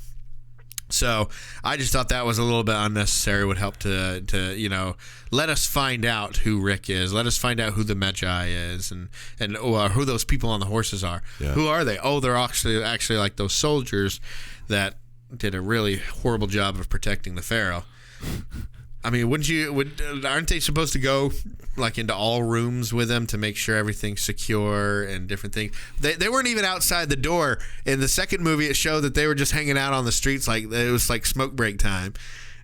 So I just thought that was a little bit unnecessary. Would help to let us find out who Rick is. Let us find out who the Magi is, and who those people on the horses are. Yeah. Who are they? Oh, they're actually like those soldiers that did a really horrible job of protecting the Pharaoh. I mean, aren't they supposed to go like into all rooms with them to make sure everything's secure and different things? They weren't even outside the door. In the second movie, it showed that they were just hanging out on the streets like it was like smoke break time.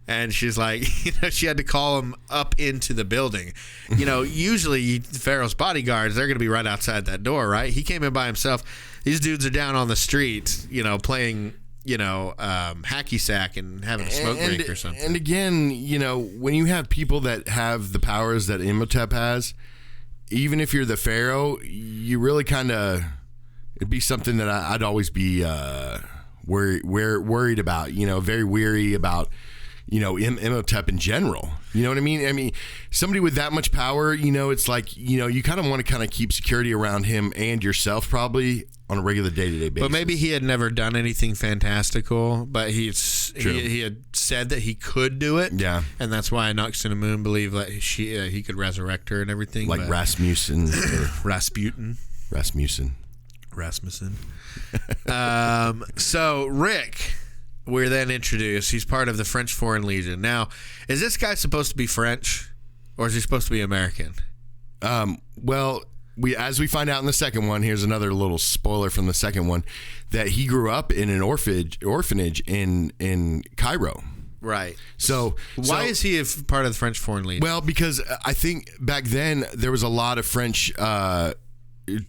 And she's like, she had to call him up into the building. Usually Pharaoh's bodyguards, they're going to be right outside that door, right? He came in by himself. These dudes are down on the street, playing hacky sack and having a smoke break or something. And again, when you have people that have the powers that Imhotep has, even if you're the Pharaoh, you really kind of, it'd be something that I'd always be worried about, very weary about, Imhotep in general. You know what I mean? I mean, somebody with that much power, it's like, you kind of want to kind of keep security around him and yourself probably on a regular day-to-day basis. But maybe he had never done anything fantastical, but he had said that he could do it. Yeah. And that's why Noxinamun believed that he could resurrect her and everything. Like Rasmussen. Rasmussen. So Rick, we're then introduced. He's part of the French Foreign Legion. Now, is this guy supposed to be French, or is he supposed to be American? Well, as we find out in the second one, here's another little spoiler from the second one, that he grew up in an orphanage in Cairo. Right. So why is he part of the French Foreign Legion? Well, because I think back then there was a lot of French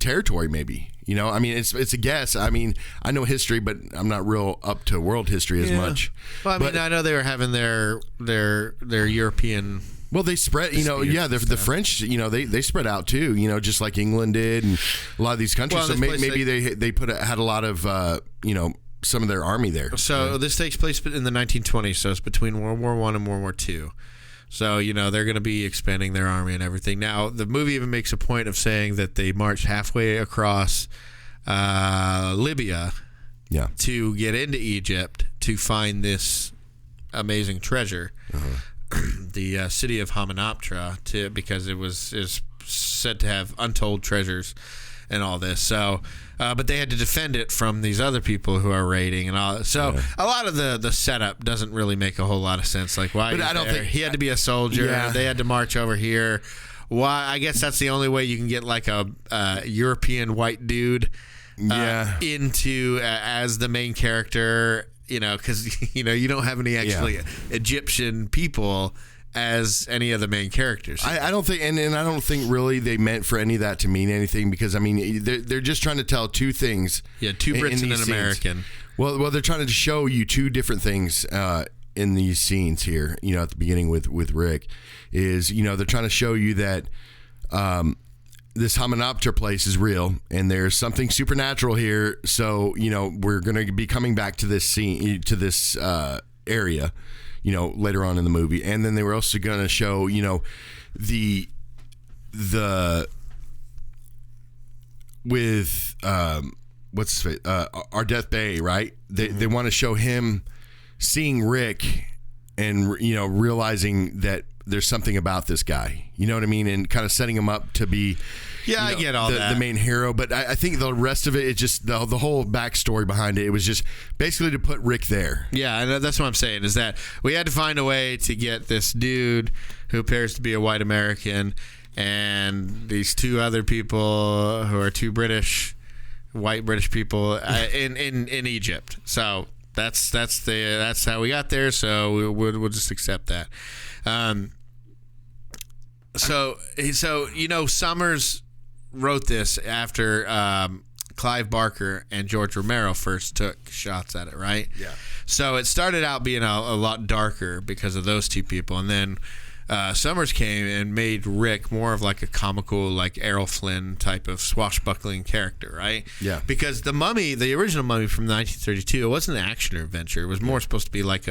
territory, maybe. I mean, it's a guess. I mean, I know history, but I'm not real up to world history as much. Well, I know they were having their European. Well, they spread, the French, they spread out too, just like England did and a lot of these countries. Well, so maybe they had a lot of, some of their army there. So this takes place in the 1920s, so it's between World War I and World War II. So, they're going to be expanding their army and everything. Now, the movie even makes a point of saying that they marched halfway across Libya to get into Egypt to find this amazing treasure. The city of Hamunaptra, because it is said to have untold treasures and all this. So, but they had to defend it from these other people who are raiding and all. So, a lot of the setup doesn't really make a whole lot of sense. Like, why? But I don't think he had to be a soldier. Yeah. They had to march over here. Why? I guess that's the only way you can get like a European white dude into as the main character. Because you don't have any actually Egyptian people as any of the main characters. I don't think, and I don't think really they meant for any of that to mean anything, because I mean they're just trying to tell two things. Yeah, two Brits and an American. Well, they're trying to show you two different things in these scenes here. At the beginning with Rick, is they're trying to show you that. This Hamunaptra place is real, and there's something supernatural here. So, we're going to be coming back to this scene, to this area, later on in the movie. And then they were also going to show, the with what's his face? Ardeth Bay, right? They want to show him seeing Rick and realizing that there's something about this guy, you know what I mean, and kind of setting him up to be, I get all that, the main hero. But I think the rest of it just the whole backstory behind it. It was just basically to put Rick there. Yeah, and that's what I'm saying, is that we had to find a way to get this dude who appears to be a white American and these two other people who are two white British people in Egypt. So that's how we got there. So we'll just accept that. So Summers wrote this after Clive Barker and George Romero first took shots at it, right? Yeah. So it started out being a lot darker because of those two people, and then Summers came and made Rick more of like a comical, like Errol Flynn type of swashbuckling character, right? Yeah. Because the Mummy, the original Mummy from 1932, it wasn't an action or adventure. It was more supposed to be like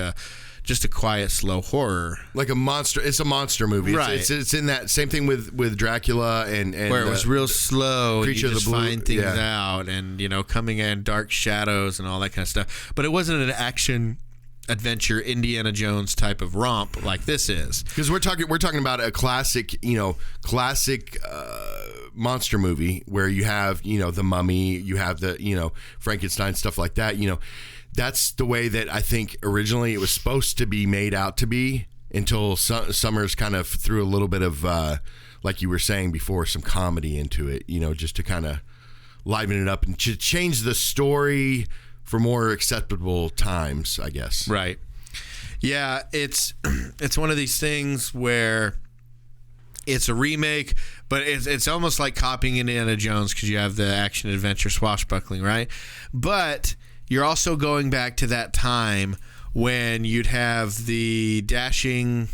just a quiet, slow horror. Like a monster. It's a monster movie. Right. It's in that same thing with Dracula and where it was real slow, and you Creature of the just Blue- find things yeah. out, and coming in dark shadows and all that kind of stuff. But it wasn't an action adventure Indiana Jones type of romp like this is. Because we're talking about a classic monster movie where you have the Mummy, you have the Frankenstein, stuff like that. That's the way that I think originally it was supposed to be made out to be, until Summers kind of threw a little bit of like you were saying before, some comedy into it, just to kind of liven it up and to change the story for more acceptable times, I guess. Right. Yeah, it's one of these things where it's a remake, but it's almost like copying Indiana Jones, because you have the action adventure swashbuckling, right? But you're also going back to that time when you'd have the dashing,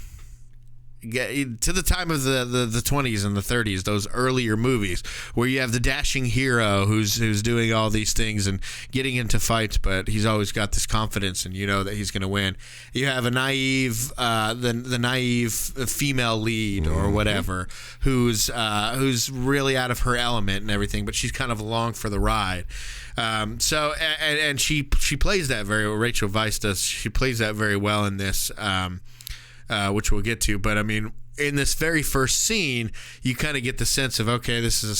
to the time of the 20s and the 30s, those earlier movies where you have the dashing hero who's doing all these things and getting into fights, but he's always got this confidence, and that he's going to win. You have a naive, the naive female lead or whatever, who's really out of her element and everything, but she's kind of along for the ride. So she plays that very well. Rachel Weisz does. She plays that very well in this. Which we'll get to, but I mean, in this very first scene, you kind of get the sense of, okay, this is a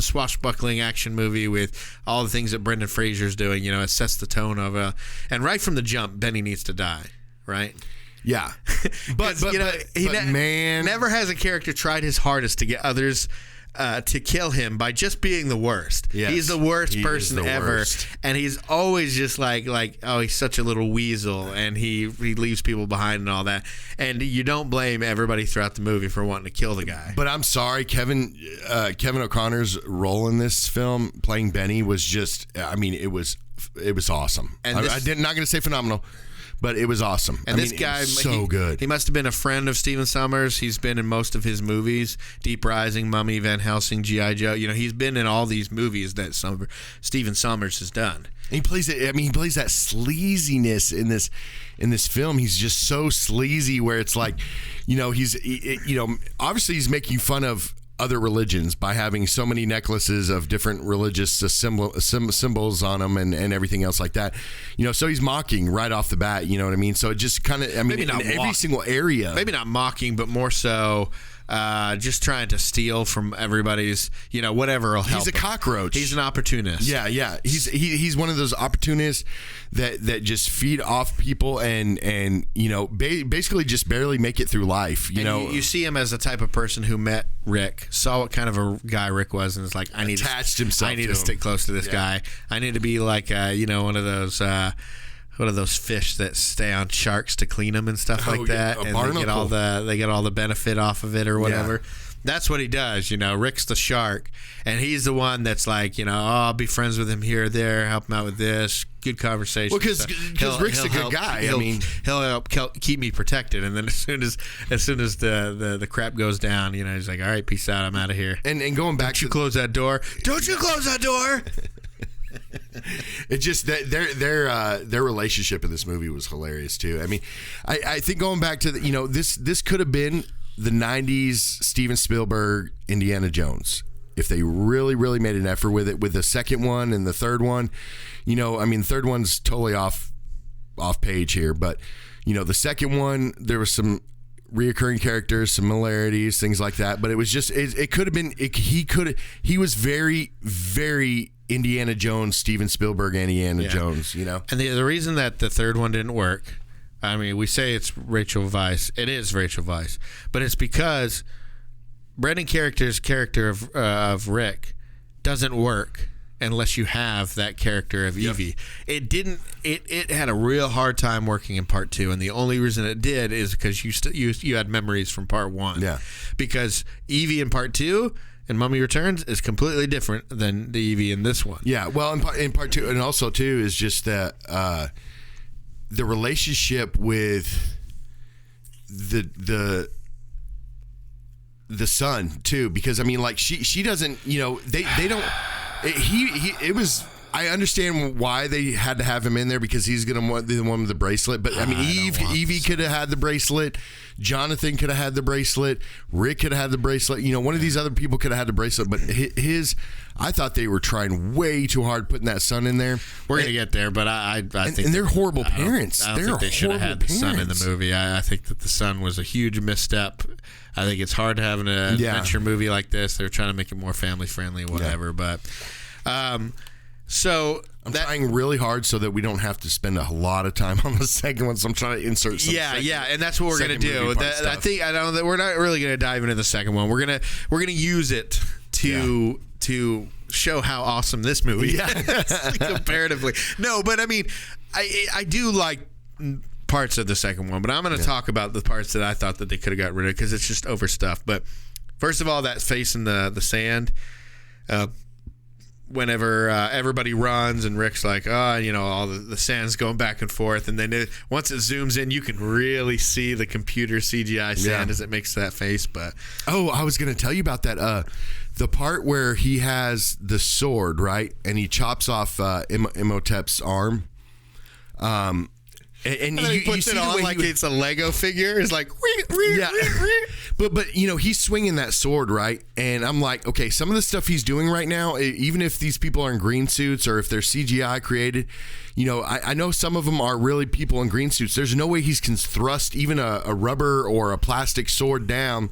swashbuckling action movie with all the things that Brendan Fraser's doing. It sets the tone of and right from the jump, Benny needs to die, right? Yeah, but man, never has a character tried his hardest to get others to kill him by just being the worst. Yes, he's the worst person ever, worst. and he's always just like oh, he's such a little weasel, and he leaves people behind and all that. And you don't blame everybody throughout the movie for wanting to kill the guy. But I'm sorry, Kevin O'Connor's role in this film, playing Benny, was just, I mean, it was awesome. And I'm not going to say phenomenal, but it was awesome. And this guy, so good. He must have been a friend of Stephen Sommers. He's been in most of his movies: Deep Rising, Mummy, Van Helsing, G.I. Joe. He's been in all these movies that Stephen Sommers has done. And he plays it. I mean, he plays that sleaziness in this film. He's just so sleazy, where it's like, obviously he's making fun of other religions by having so many necklaces of different religious symbols on them and everything else like that. So he's mocking right off the bat, you know what I mean? So it just kind of, I mean, in every single area. Maybe not mocking, but more so just trying to steal from everybody's, whatever will help. He's a cockroach. He's an opportunist. Yeah. He's one of those opportunists that just feed off people and basically just barely make it through life. You see him as the type of person who met Rick, saw what kind of a guy Rick was, and is like, I need to stick close to this guy. I need to be like one of those fish that stay on sharks to clean them and stuff like that, and they get all the benefit off of it or whatever. Yeah. That's what he does. Rick's the shark, and he's the one that's like, I'll be friends with him here or there, help him out with this, good conversation. Well, because Rick's a good guy. He'll help keep me protected, and then as soon as the crap goes down, he's like, all right, peace out, I'm out of here. And going back, don't you close that door? Don't you close that door? It's just that their relationship in this movie was hilarious too. I mean, I think going back to this could have been the 90s Steven Spielberg Indiana Jones if they really, really made an effort with it, with the second one and the third one. The third one's totally off page here, but the second one, there was some reoccurring characters, similarities, things like that, but it was just it could have been he was very, very Indiana Jones, Steven Spielberg Indiana Jones, And the reason that the third one didn't work, I mean, we say it's Rachel Weisz. It is Rachel Weisz, but it's because Brendan Character's character of Rick doesn't work unless you have that character of Evie. It didn't. It had a real hard time working in part 2, and the only reason it did is because you had memories from part 1. Yeah, because Evie in part 2 and Mummy Returns is completely different than the Evie in this one. Yeah, well, in part 2, and also too is just that the relationship with the the son too, because I mean, like she doesn't, they don't. It was. I understand why they had to have him in there because he's gonna want the one with the bracelet. But I mean, Evie could have had the bracelet. Jonathan could have had the bracelet. Rick could have had the bracelet. One of these other people could have had the bracelet. But I thought they were trying way too hard putting that son in there. We're gonna get there, but I think and they're horrible parents. I don't think they should have had the son in the movie. I think that the son was a huge misstep. I think it's hard to have an adventure movie like this. They're trying to make it more family friendly, whatever. Yeah. But. So I'm trying really hard so that we don't have to spend a lot of time on the second one. So I'm trying to insert some. Yeah, and that's what we're gonna do. I think I don't. We're not really gonna dive into the second one. We're gonna use it to show how awesome this movie is comparatively. No, but I mean, I do like parts of the second one, but I'm gonna talk about the parts that I thought that they could have got rid of because it's just overstuffed. But first of all, that face in the sand. Whenever everybody runs and Rick's like, all the sand's going back and forth, and then once it zooms in, you can really see the computer CGI sand as it makes that face. But I was going to tell you about that. The part where he has the sword, right, and he chops off Imhotep's arm. And he puts it on like it's a Lego figure. It's like, but he's swinging that sword, right? And I'm like, okay, some of the stuff he's doing right now, even if these people are in green suits or if they're CGI created, I know some of them are really people in green suits. There's no way he can thrust even a rubber or a plastic sword down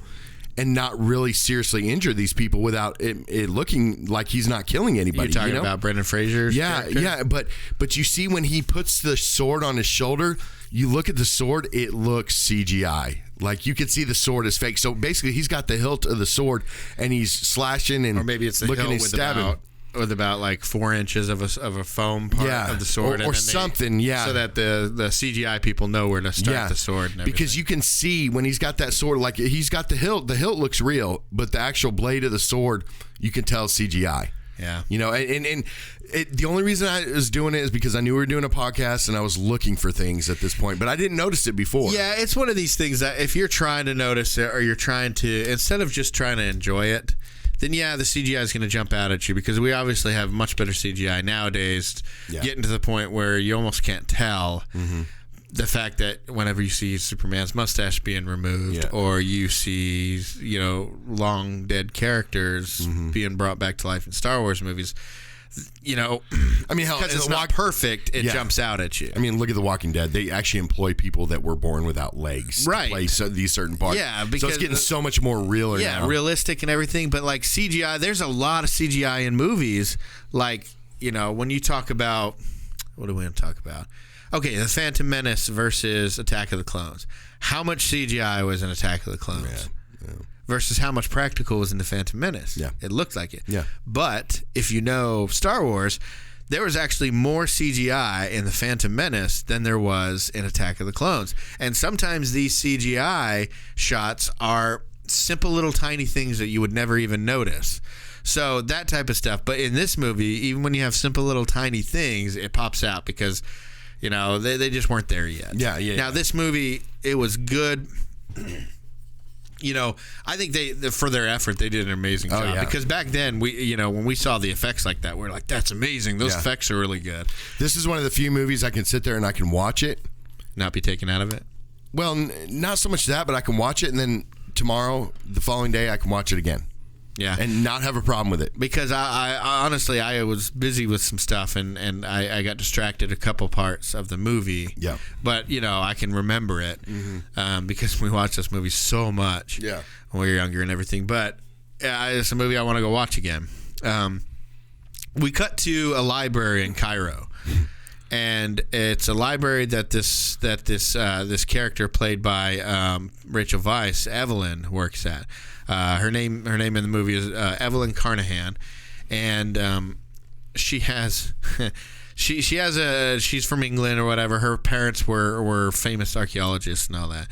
and not really seriously injure these people without it looking like he's not killing anybody. You're talking about Brendan Fraser's character? Yeah, but you see when he puts the sword on his shoulder, you look at the sword, it looks CGI. Like you could see the sword is fake. So basically, he's got the hilt of the sword and he's slashing and or maybe it's the looking hilt and stabbing. With about like 4 inches of a foam part of the sword, or something, so that the CGI people know where to start the sword. And because you can see when he's got that sword, like he's got the hilt. The hilt looks real, but the actual blade of the sword, you can tell CGI. Yeah, the only reason I was doing it is because I knew we were doing a podcast and I was looking for things at this point, but I didn't notice it before. Yeah, it's one of these things that if you're trying to notice it or you're trying to, instead of just trying to enjoy it, then the CGI is going to jump out at you because we obviously have much better CGI nowadays, getting to the point where you almost can't tell the fact that whenever you see Superman's mustache being removed or you see, long dead characters being brought back to life in Star Wars movies, I mean, because it's not perfect, it jumps out at you. I mean, look at The Walking Dead. They actually employ people that were born without legs to play these certain parts. Yeah, because so it's getting so much more real now. Yeah, realistic and everything. But like CGI, there's a lot of CGI in movies. Like, when you talk about, what do we want to talk about? Okay, The Phantom Menace versus Attack of the Clones. How much CGI was in Attack of the Clones? Yeah. Versus how much practical was in The Phantom Menace. Yeah. It looked like it. Yeah. But if you know Star Wars, there was actually more CGI in The Phantom Menace than there was in Attack of the Clones. And sometimes these CGI shots are simple little tiny things that you would never even notice. So that type of stuff. But in this movie, even when you have simple little tiny things, it pops out because, they just weren't there yet. Yeah. Now, this movie, it was good. I think for their effort, they did an amazing job. Yeah. Because back then, when we saw the effects like that, we were like, that's amazing. Those effects are really good. This is one of the few movies I can sit there and I can watch it. Not be taken out of it? Well, not so much that, but I can watch it and then tomorrow, the following day, I can watch it again. Yeah. And not have a problem with it. Because I honestly, I was busy with some stuff and I got distracted a couple parts of the movie. Yeah. But, I can remember it because we watched this movie so much when we were younger and everything. But it's a movie I want to go watch again. We cut to a library in Cairo. And it's a library that this character played by Rachel Weisz, Evelyn, works at. Her name in the movie is Evelyn Carnahan, and she has she's from England or whatever. Her parents were famous archaeologists and all that.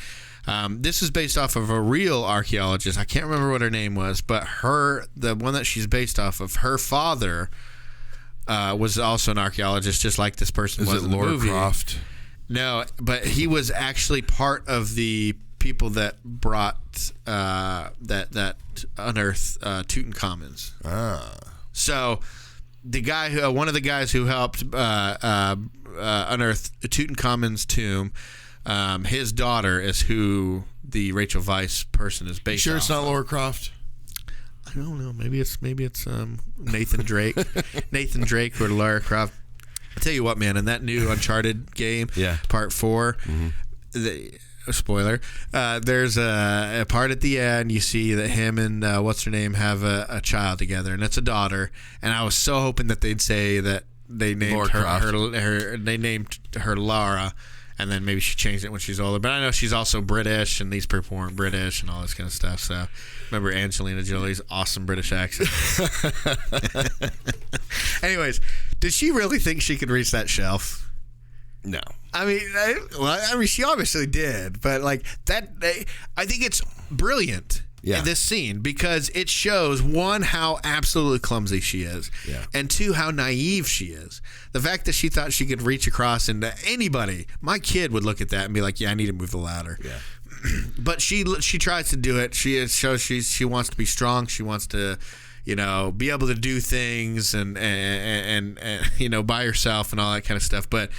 This is based off of a real archaeologist. I can't remember what her name was, but the one that she's based off of, her father was also an archaeologist, just like this person was in the movie. Is it Laura Croft? No, but he was actually part of the people that brought that unearthed Tutankhamun's. So the guy who one of the guys who helped unearth Tutankhamun's tomb, his daughter is who the Rachel Weisz person is based. Sure, it's not of. Lara Croft. I don't know. Maybe it's Nathan Drake, Nathan Drake or Lara Croft. I tell you what, man, in that new Uncharted game, Part 4, spoiler, there's a part at the end. You see that him and what's her name have a child together, and it's a daughter. And I was so hoping that they'd say that they named they named her Lara. And then maybe she changed it when she's older. But I know she's also British, and these people weren't British and all this kind of stuff. So remember Angelina Jolie's awesome British accent. Anyways, did she really think she could reach that shelf? No. I mean, she obviously did. But like that, I think it's brilliant. In this scene, because it shows, one, how absolutely clumsy she is, and two, how naive she is. The fact that she thought she could reach across into anybody, my kid would look at that and be like, "Yeah, I need to move the ladder." Yeah. But she tries to do it. She shows she wants to be strong. She wants to, be able to do things and by herself and all that kind of stuff. But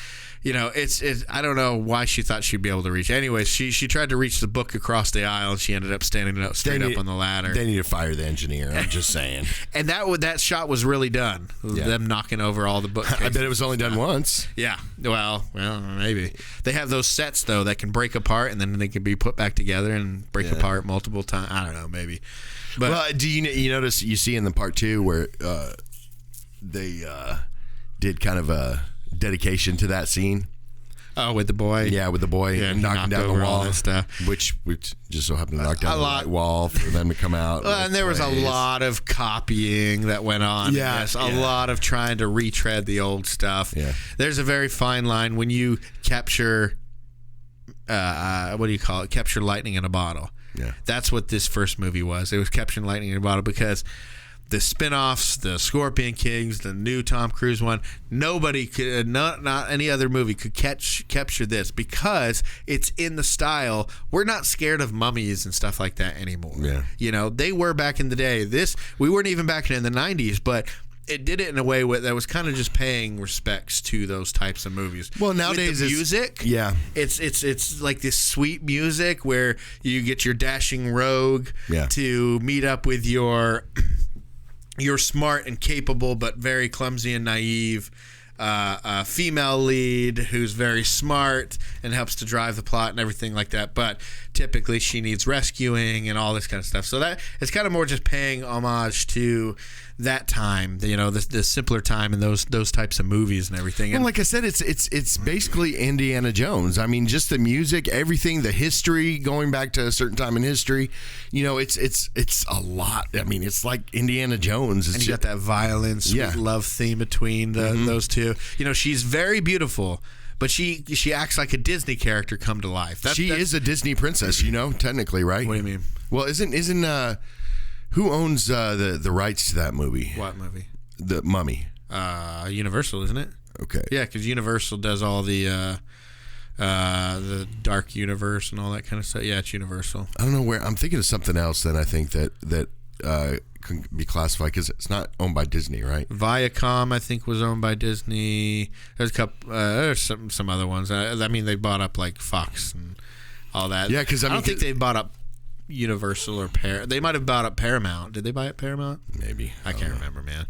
it's I don't know why she thought she'd be able to reach. Anyways, she tried to reach the book across the aisle, and she ended up standing up straight up on the ladder. They need to fire the engineer. I'm just saying. And that shot was really done. Them knocking over all the bookcases. I bet it was only done once. Yeah. Well, maybe. They have those sets though that can break apart, and then they can be put back together and break apart multiple times. I don't know, maybe. But do you notice you see in the part 2 where they did kind of a dedication to that scene? Oh, with the boy? Yeah, with the boy knocking down the wall. All that stuff. Which just so happened to knock down the right wall for them to come out. And there was a lot of copying that went on. Yeah. A lot of trying to retread the old stuff. Yeah. There's a very fine line when you capture, what do you call it? Capture lightning in a bottle. Yeah. That's what this first movie was. It was capturing lightning in a bottle because the spin-offs, the Scorpion Kings, the new Tom Cruise one, nobody could, not any other movie could capture this because it's in the style. We're not scared of mummies and stuff like that anymore. Yeah. They were back in the day. We weren't even back in the 90s, but it did it in a way that was kind of just paying respects to those types of movies. Well, nowadays with the music, it's like this sweet music where you get your dashing rogue to meet up with your smart and capable but very clumsy and naive female lead who's very smart and helps to drive the plot and everything like that. But typically she needs rescuing and all this kind of stuff. So that it's kind of more just paying homage to that time, the simpler time and those types of movies and everything. Well, like I said, it's basically Indiana Jones. I mean, just the music, everything, the history, going back to a certain time in history. It's a lot. I mean, it's like Indiana Jones. And you got that violin, sweet love theme between those two. She's very beautiful, but she acts like a Disney character come to life. She is a Disney princess, technically, right? What do you mean? Well, isn't who owns the rights to that movie? What movie? The Mummy. Universal, isn't it? Okay. Yeah, because Universal does all the Dark Universe and all that kind of stuff. Yeah, it's Universal. I don't know where. I'm thinking of something else that I think that can be classified because it's not owned by Disney, right? Viacom, I think, was owned by Disney. There's a couple. There's some other ones. I mean, they bought up like Fox and all that. Yeah, because I don't think they bought up Universal or They might have bought up Paramount. Did they buy up Paramount? Maybe. I can't remember, man.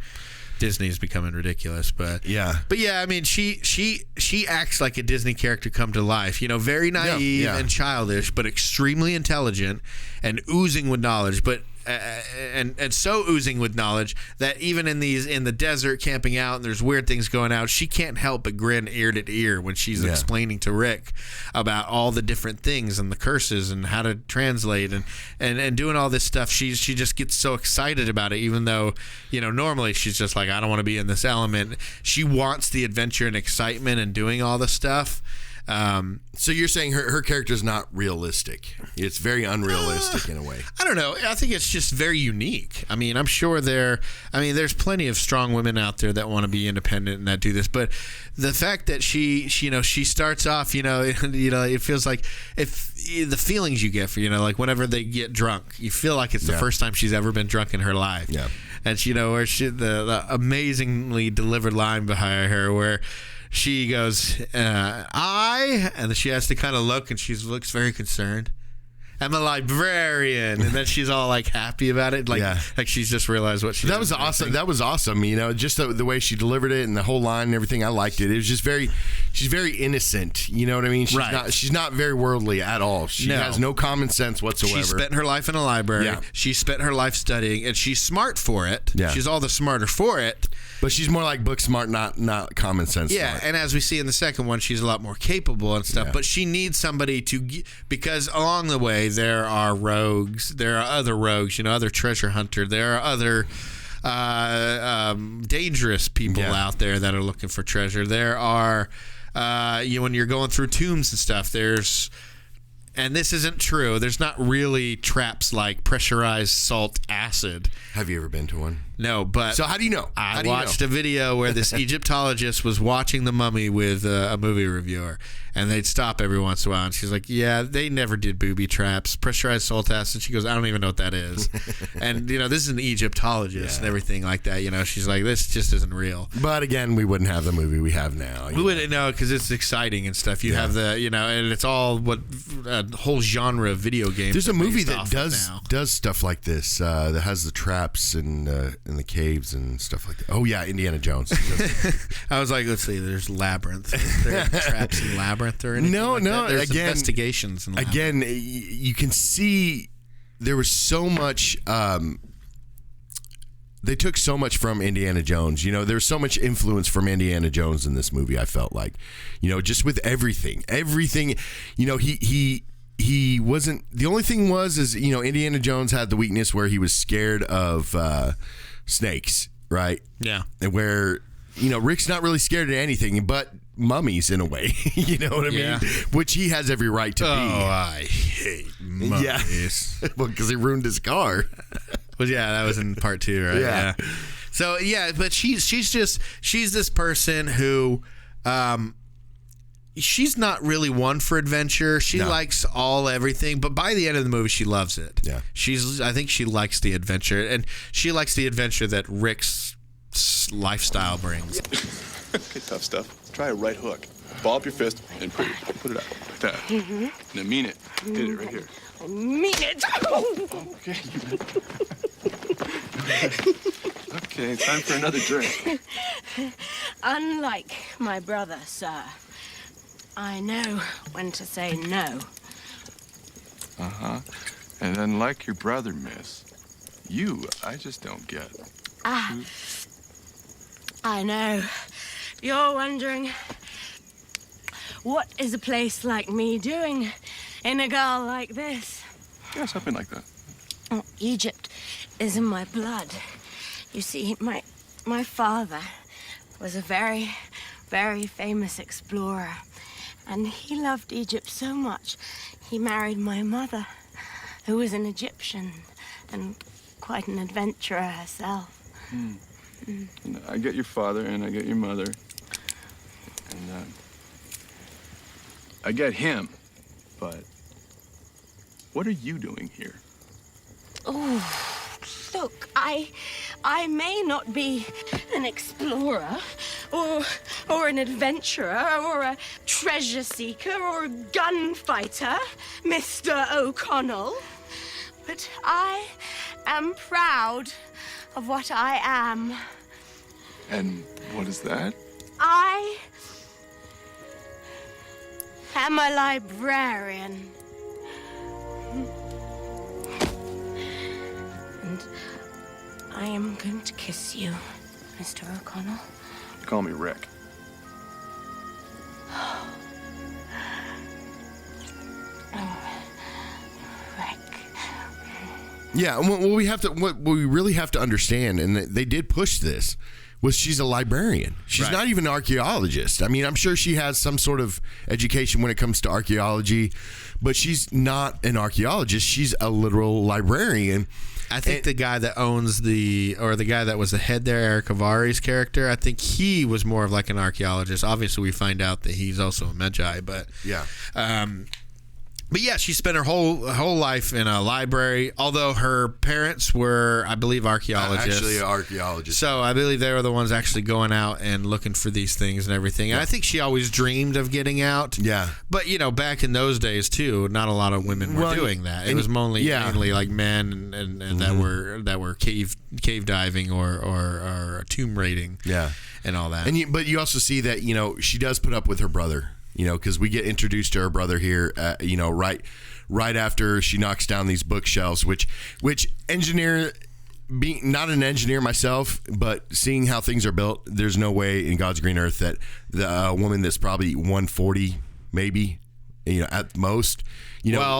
Disney's becoming ridiculous, but yeah. I mean, she acts like a Disney character come to life. very naive and childish, but extremely intelligent and oozing with knowledge. But and so oozing with knowledge that even in the desert camping out and there's weird things going out, she can't help but grin ear to ear when she's explaining to Rick about all the different things and the curses and how to translate and doing all this stuff. She just gets so excited about it, even though normally she's just like, I don't want to be in this element. She wants the adventure and excitement and doing all the stuff. So you're saying her character's not realistic. It's very unrealistic in a way. I don't know. I think it's just very unique. I mean, I'm sure there's plenty of strong women out there that want to be independent and that do this. But the fact that she starts off, it feels like if the feelings you get for, like whenever they get drunk, you feel like it's the first time she's ever been drunk in her life. Yeah. And where the amazingly delivered line behind her where she goes, and then she has to kind of look, and she looks very concerned. I'm a librarian, and then she's all like happy about it, like she's just realized what she. That was awesome. That was awesome. Just the way she delivered it and the whole line and everything. I liked it. It was just she's very innocent. You know what I mean? She's not very worldly at all. She has no common sense whatsoever. She spent her life in a library. Yeah. She spent her life studying, and she's smart for it. Yeah. She's all the smarter for it. But she's more like book smart, not common sense smart. And as we see in the second one, she's a lot more capable and stuff. Yeah. But she needs somebody because along the way there are rogues, there are other rogues, other treasure hunter, there are other dangerous people out there that are looking for treasure. There are, when you're going through tombs and stuff, and this isn't true, there's not really traps like pressurized salt acid. Have you ever been to one? No, but... So how do you know? I watched a video where this Egyptologist was watching The Mummy with a movie reviewer, and they'd stop every once in a while, and she's like, yeah, they never did booby traps, pressurized salt acid. She goes, I don't even know what that is. And, this is an Egyptologist and everything like that. She's like, this just isn't real. But again, we wouldn't have the movie we have now. We wouldn't know because it's exciting and stuff. You have the, and it's all what a whole genre of video games. There's a movie that does stuff like this that has the traps and the caves and stuff like that. Oh yeah, Indiana Jones. I was like, let's see, there's Labyrinth. Is there traps in Labyrinth or anything? No. There's again, investigations in Labyrinth. Again, you can see there was so much. They took so much from Indiana Jones. There's so much influence from Indiana Jones in this movie. I felt like, just with everything. He wasn't. The only thing is Indiana Jones had the weakness where he was scared of snakes, right? Yeah. And where Rick's not really scared of anything but mummies in a way. You know what I mean? Which he has every right to be. Oh, I hate mummies. Yeah. Well, because he ruined his car. Well, yeah, that was in part 2, right? Yeah. So but she's this person who. She's not really one for adventure. She likes everything, but by the end of the movie, she loves it. Yeah, I think she likes the adventure, and she likes the adventure that Rick's lifestyle brings. Okay, tough stuff. Try a right hook. Ball up your fist and put it up like that. Mm-hmm. Now mean it. Hit it right here. I mean it. Okay. Okay, time for another drink. Unlike my brother, sir. I know when to say no. Uh-huh. And then like your brother, miss, I just don't get. I know. You're wondering, what is a place like me doing in a girl like this? Yeah, something like that. Oh, Egypt is in my blood. You see, my father was a very, very famous explorer. And he loved Egypt so much, he married my mother, who was an Egyptian and quite an adventurer herself. I get your father and I get your mother. And I get him. But what are you doing here? Oh, look, I may not be an explorer or an adventurer or a treasure seeker or a gunfighter, Mr. O'Connell, but I am proud of what I am. And what is that? I am a librarian. And I am going to kiss you, Mr. O'Connell. Call me Rick. Rick. Yeah, what we really have to understand, and they did push this, was she's a librarian. She's not even an archaeologist. I mean, I'm sure she has some sort of education when it comes to archaeology, but she's not an archaeologist. She's a literal librarian. I think the guy that owns the guy that was the head there, Eric Avari's character, I think he was more of like an archaeologist. Obviously, we find out that he's also a Magi, but yeah. But yeah, she spent her whole life in a library, although her parents were, I believe, archaeologists. Actually, archaeologists. So I believe they were the ones actually going out and looking for these things and everything. And I think she always dreamed of getting out. Yeah. But, back in those days, too, not a lot of women were doing that. It was mainly like men and that were cave diving or tomb raiding. Yeah. And all that. But you also see that, she does put up with her brother. Because we get introduced to her brother here, right after she knocks down these bookshelves, which engineer, being not an engineer myself, but seeing how things are built, there's no way in God's green earth that the woman that's probably 140 maybe, at most,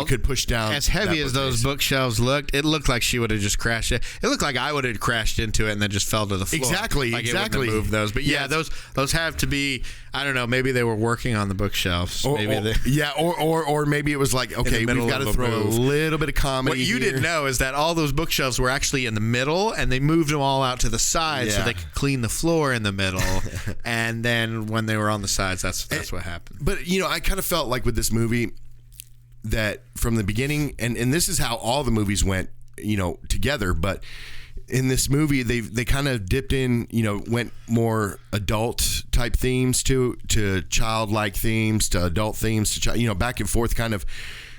could push down. As heavy as those bookshelves looked, it looked like she would have just crashed it. It looked like I would have crashed into it and then just fell to the floor. Exactly. It wouldn't have moved those. But yeah, those have to be. I don't know. Maybe they were working on the bookshelves. Or maybe it was like, okay, we've got to throw a little bit of comedy. What you didn't know is that all those bookshelves were actually in the middle, and they moved them all out to the side so they could clean the floor in the middle. And then when they were on the sides, that's what happened. But I kind of felt like with this movie that from the beginning, and this is how all the movies went, together, but in this movie they kind of dipped in, went more adult type themes to childlike themes to adult themes to back and forth kind of.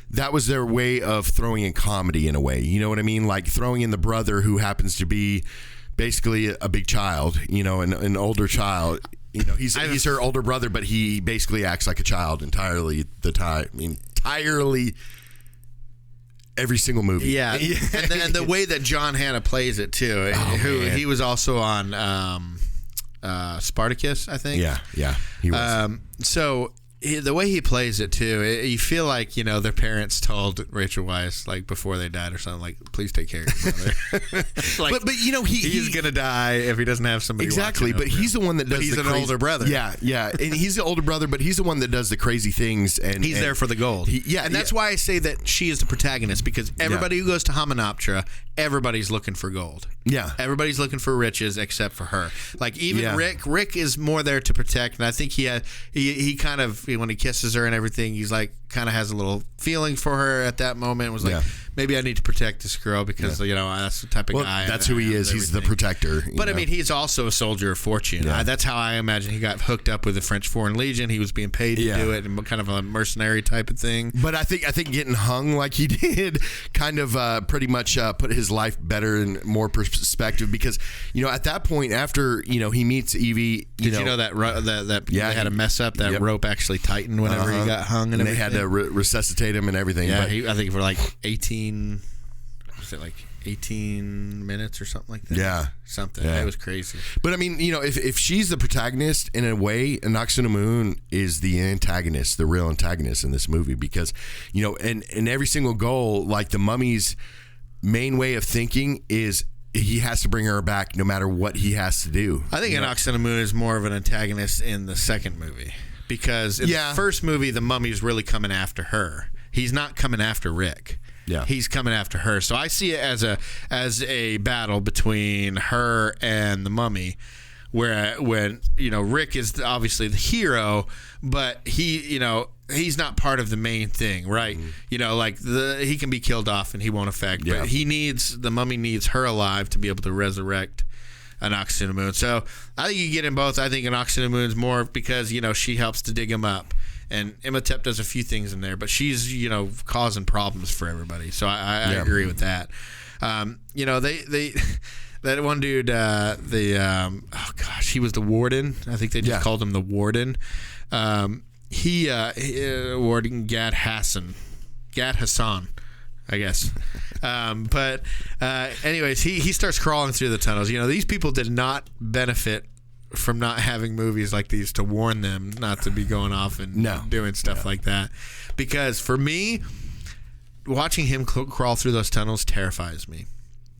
That was their way of throwing in comedy in a way, you know what I mean? Like throwing in the brother who happens to be basically a big child, an older child. He's her older brother, but he basically acts like a child entirely the time. Entirely every single movie. Yeah. and the way that John Hannah plays it too. He was also on Spartacus, I think. Yeah, he was. So the way he plays it too, you feel like their parents told Rachel Weisz like before they died or something, like, please take care of your mother. But he's gonna die if he doesn't have somebody exactly. But he's the one that does. He's an older brother. Yeah, and he's the older brother, but he's the one that does the crazy things, and he's there for the gold. And that's why I say that she is the protagonist, because everybody who goes to Hamunaptra, everybody's looking for gold. Yeah, everybody's looking for riches except for her. Like even Rick is more there to protect, and I think he kind of, when he kisses her and everything, he's like kind of has a little feeling for her at that moment. Was like, maybe I need to protect this girl because that's the type of guy. That's who he is. He's the protector. But I mean, he's also a soldier of fortune. That's how I imagine he got hooked up with the French Foreign Legion. He was being paid to do it, and kind of a mercenary type of thing. But I think getting hung like he did kind of pretty much put his life better and more perspective, because at that point after he meets Evie, did you know that they had a mess up, that rope actually tightened whenever he got hung, and they had to resuscitate him and everything. Yeah, I think for like 18 minutes or something like that. Yeah. Something. It was crazy. But I mean, if she's the protagonist, in a way, Anck-su-namun is the antagonist, the real antagonist in this movie, because, in every single goal, like the mummy's main way of thinking is he has to bring her back no matter what he has to do. I think Anck-su-namun is more of an antagonist in the second movie, because in the first movie, the mummy's really coming after her. He's not coming after Rick. Yeah. He's coming after her. So I see it as a battle between her and the mummy, where when Rick is obviously the hero, but he's not part of the main thing, right? Mm-hmm. He can be killed off and he won't affect, but the mummy needs her alive to be able to resurrect Anck-su-namun. So I think you get in both. I think Anck-su-namun's more because she helps to dig him up. And Imhotep does a few things in there, but she's, causing problems for everybody. So I agree with that. They that one dude, he was the warden. I think they just called him the warden. Warden Gad Hassan, I guess. But anyways, he starts crawling through the tunnels. These people did not benefit from not having movies like these to warn them not to be going off and doing stuff like that. Because for me, watching him crawl through those tunnels terrifies me.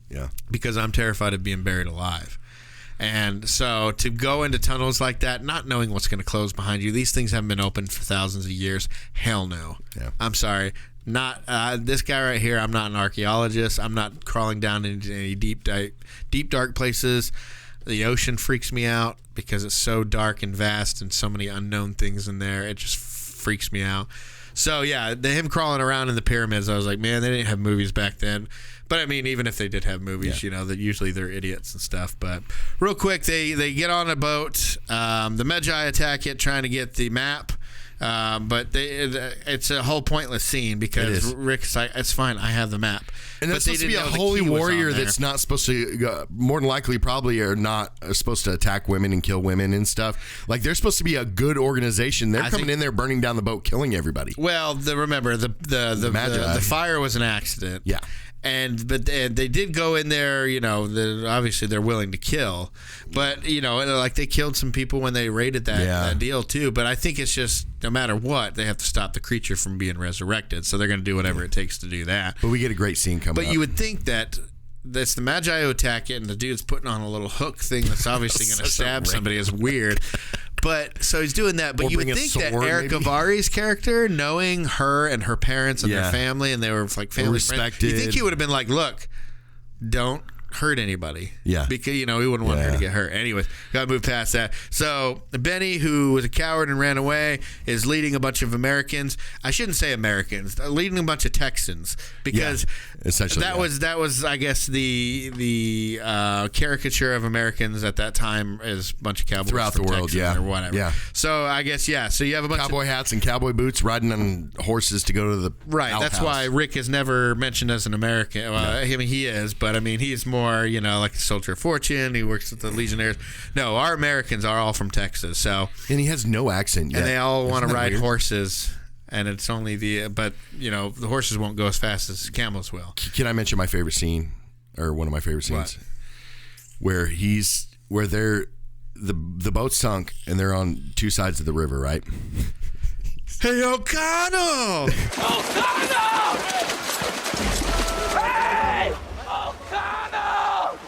Yeah. Because I'm terrified of being buried alive. And so to go into tunnels like that, not knowing what's going to close behind you, these things haven't been open for thousands of years. Hell no. Yeah. I'm sorry. Not this guy right here. I'm not an archaeologist. I'm not crawling down into any deep, dark places. The ocean freaks me out because it's so dark and vast and so many unknown things in there. It just freaks me out. So yeah, him crawling around in the pyramids, I was like, man, they didn't have movies back then. But I mean, even if they did have movies, that usually they're idiots and stuff. But real quick, they get on a boat. The Magi attack it, trying to get the map. But it's a whole pointless scene because Rick's like, it's fine, I have the map. And that's supposed to be a holy warrior that's not supposed to, more than likely, probably are not supposed to attack women and kill women and stuff. Like, they're supposed to be a good organization. They're coming in there, burning down the boat, killing everybody. Well, remember, the fire was an accident. Yeah. But they did go in there, obviously they're willing to kill. But, like they killed some people when they raided that deal too. But I think it's just, no matter what, they have to stop the creature from being resurrected. So they're going to do whatever it takes to do that. But we get a great scene coming up. But you would think that that's the Magi who attack it, and the dude's putting on a little hook thing that's obviously going to stab somebody. It's weird. But so he's doing that. But or you would think that Eric Avari's character, knowing her and her parents and their family, and they were like family respected. friends, you think he would have been like, look, don't hurt anybody. Yeah. Because, he wouldn't want her to get hurt. Anyways, got to move past that. So Benny, who was a coward and ran away, is leading a bunch of Americans. I shouldn't say Americans, leading a bunch of Texans. Because that was, I guess, the caricature of Americans at that time is a bunch of cowboys throughout the world, Texas or whatever. Yeah. So I guess, so you have a bunch cowboy hats and cowboy boots, riding on horses to go to the outhouse. That's why Rick is never mentioned as an American. I mean, he is, but I mean, he's more, like a soldier of fortune. He works with the Legionnaires. No, our Americans are all from Texas. So, and he has no accent yet. And they all want to ride horses. And it's only the horses won't go as fast as camels will. Can I mention my favorite scene, or one of my favorite scenes, where the boat sunk and they're on two sides of the river, right? Hey, O'Connell! O'Connell! Hey! O'Connell!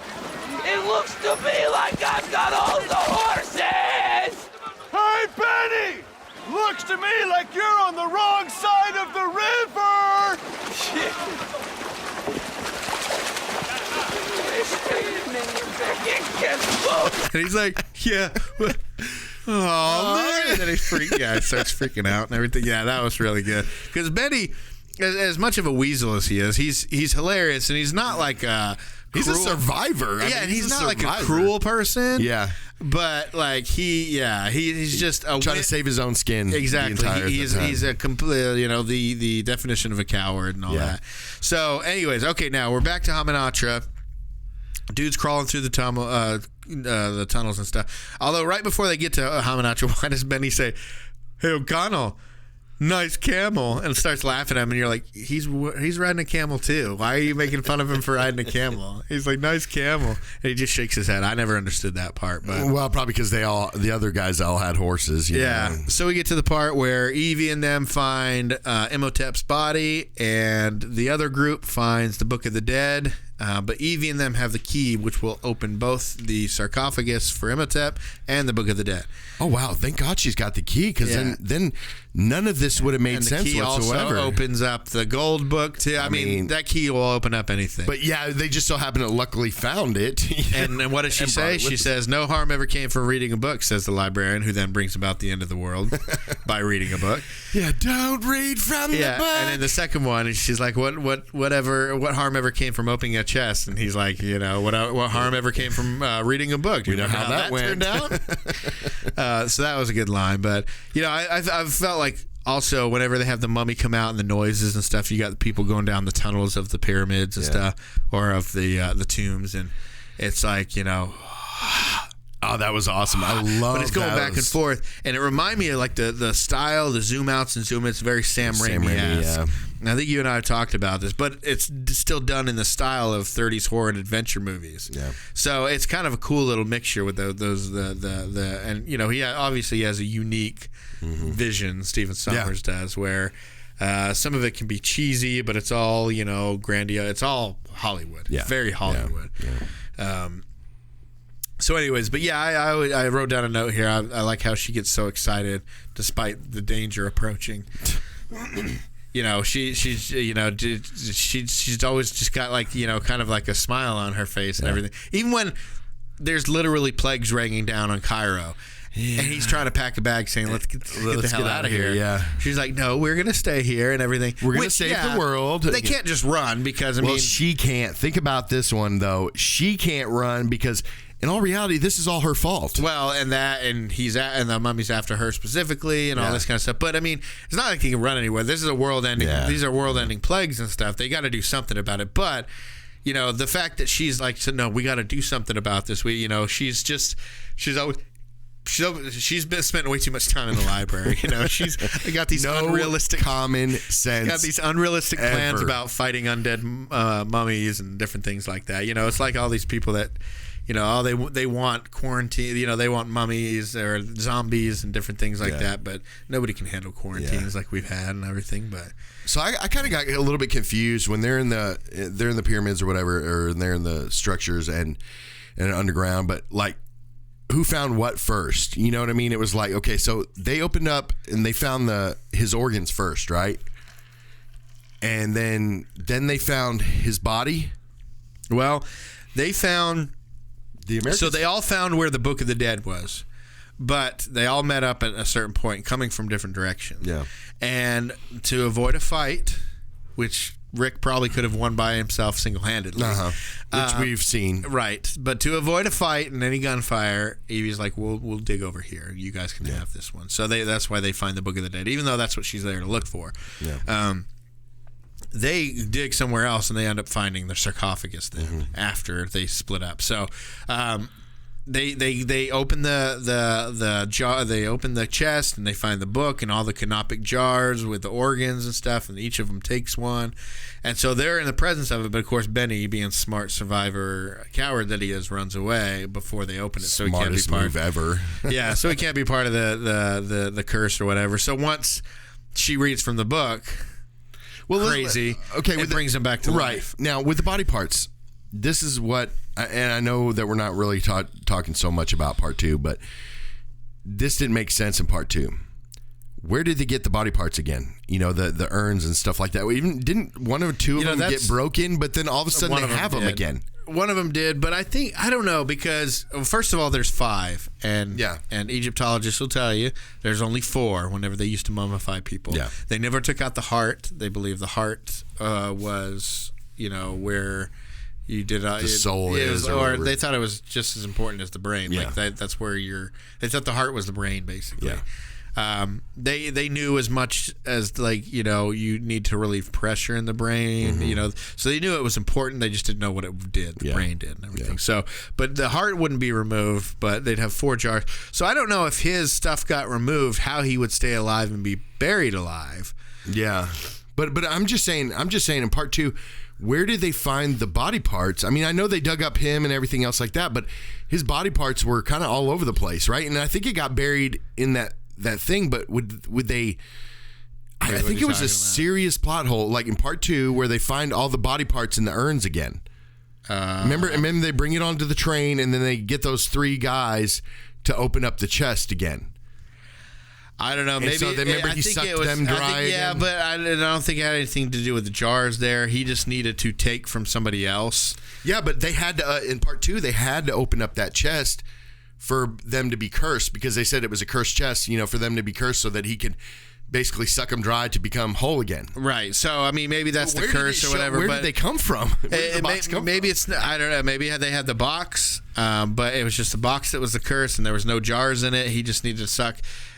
It looks to me like I've got all the horses! Hey, Benny! Looks to me like you're on the wrong side of the river! And he's like, yeah. Oh, man. And then he starts freaking out and everything. Yeah, that was really good. Because Benny, as much of a weasel as he is, he's hilarious, and he's not like a He's a survivor. And he's not like a cruel person. Yeah. But like he's just trying to save his own skin. Exactly. He's a complete, the definition of a coward and all that. So, anyways, okay, now we're back to Hamunaptra. Dude's crawling through the tunnels and stuff. Although right before they get to Hamunaptra, why does Benny say, "Hey, O'Connell, nice camel," and starts laughing at him, and you're like, he's riding a camel too. Why are you making fun of him for riding a camel? He's like, nice camel, and he just shakes his head. I never understood that part, but probably because the other guys all had horses. You know? So we get to the part where Evie and them find Imhotep's body, and the other group finds the Book of the Dead. But Evie and them have the key, which will open both the sarcophagus for Imhotep and the Book of the Dead. Oh, wow. Thank God she's got the key, because then none of this would have made sense whatsoever. The key also opens up the gold book, too. I mean, that key will open up anything. But, yeah, they just so happen to luckily found it. And what does she say? She says, no harm ever came from reading a book, says the librarian, who then brings about the end of the world by reading a book. Yeah, don't read from the book. And then the second one, she's like, what harm ever came from opening a chest? And he's like, what harm ever came from reading a book? Do you know how that turned out? So that was a good line. But, I've felt like also whenever they have the mummy come out and the noises and stuff, you got the people going down the tunnels of the pyramids and stuff, or of the tombs. And it's like, oh, that was awesome. I love But it's going back and forth. And it reminded me of like the style, the zoom outs and zoom ins, very Sam Raimi-esque. And I think you and I have talked about this, but it's still done in the style of 30s horror and adventure movies. Yeah. So it's kind of a cool little mixture with those and he obviously has a unique vision, Stephen Sommers does, where some of it can be cheesy, but it's all, grandiose. It's all Hollywood. Yeah. Very Hollywood. Yeah. So anyways, but I wrote down a note here. I like how she gets so excited despite the danger approaching. She's always just got like, kind of like a smile on her face and everything. Even when there's literally plagues raining down on Cairo. And he's trying to pack a bag saying, let's get the hell out of here. Yeah. She's like, no, we're going to stay here and everything. We're going to save the world. They can't just run because, Well, she can't. Think about this one, though. She can't run because, in all reality, this is all her fault. Well, and the mummy's after her specifically and all this kind of stuff. But, I mean, it's not like he can run anywhere. This is a world-ending. Yeah. These are world-ending plagues and stuff. They got to do something about it. But, you know, the fact that she's like, no, we got to do something about this. She's been spending way too much time in the library. You know, they got these unrealistic common sense. Got these unrealistic plans ever. about fighting undead mummies and different things like that. You know, it's like all these people that, you know, they want quarantine. You know, they want mummies or zombies and different things like that. But nobody can handle quarantines like we've had and everything. But so I kind of got a little bit confused when they're in the pyramids or whatever, or they're in the structures and underground. But like, who found what first? You know what I mean? It was like, okay, so they opened up and they found his organs first, right? And then they found his body. Well, they found the Americans. So they all found where the Book of the Dead was, but they all met up at a certain point, coming from different directions. Yeah. And to avoid a fight, which Rick probably could have won by himself single-handedly. Which we've seen. Right. But to avoid a fight and any gunfire, Evie's like, we'll dig over here. You guys can have this one. So that's why they find the Book of the Dead, even though that's what she's there to look for. Yeah. They dig somewhere else and they end up finding the sarcophagus then after they split up. So they open the jar, they open the chest and they find the book and all the canopic jars with the organs and stuff, and each of them takes one. And so they're in the presence of it, but of course Benny, being smart survivor coward that he is, runs away before they open it. So he can't be part move ever. Yeah, so he can't be part of the curse or whatever. So once she reads from the book, crazy. Okay, it brings him back to life. Now with the body parts, this is what, and I know that we're not really talking so much about part 2, but this didn't make sense in part 2. Where did they get the body parts again? You know, the urns and stuff like that. Even didn't one or two of them get broken, but then all of a sudden they have them again. One of them did, but I don't know, because first of all, there's 5, and Egyptologists will tell you there's only 4 whenever they used to mummify people. Yeah. They never took out the heart. They believe the heart was, you know, where you did the soul is, or they thought it was just as important as the brain. Yeah. Like that's where they thought the heart was the brain, basically. Yeah. They knew as much as, like, you know, you need to relieve pressure in the brain, you know, so they knew it was important. They just didn't know what it did. The brain did and everything. So, but the heart wouldn't be removed, but they'd have 4 jars. So I don't know if his stuff got removed, how he would stay alive and be buried alive. Yeah. But I'm just saying in part 2, where did they find the body parts? I mean, I know they dug up him and everything else like that, but his body parts were kind of all over the place, right? And I think it got buried in that thing, but would they? I think it was a serious plot hole, like in part 2, where they find all the body parts in the urns again. Remember they bring it onto the train, and then they get those 3 guys to open up the chest again. I don't know. Maybe so he sucked them dry. But I don't think it had anything to do with the jars there. He just needed to take from somebody else. Yeah, but they had to, in part 2, they had to open up that chest for them to be cursed, because they said it was a cursed chest, you know, for them to be cursed so that he could basically suck them dry to become whole again. Right. So, I mean, maybe that's the curse or whatever. Where did they come from? Maybe it's, I don't know. Maybe they had the box, but it was just the box that was the curse, and there was no jars in it. He just needed to suck.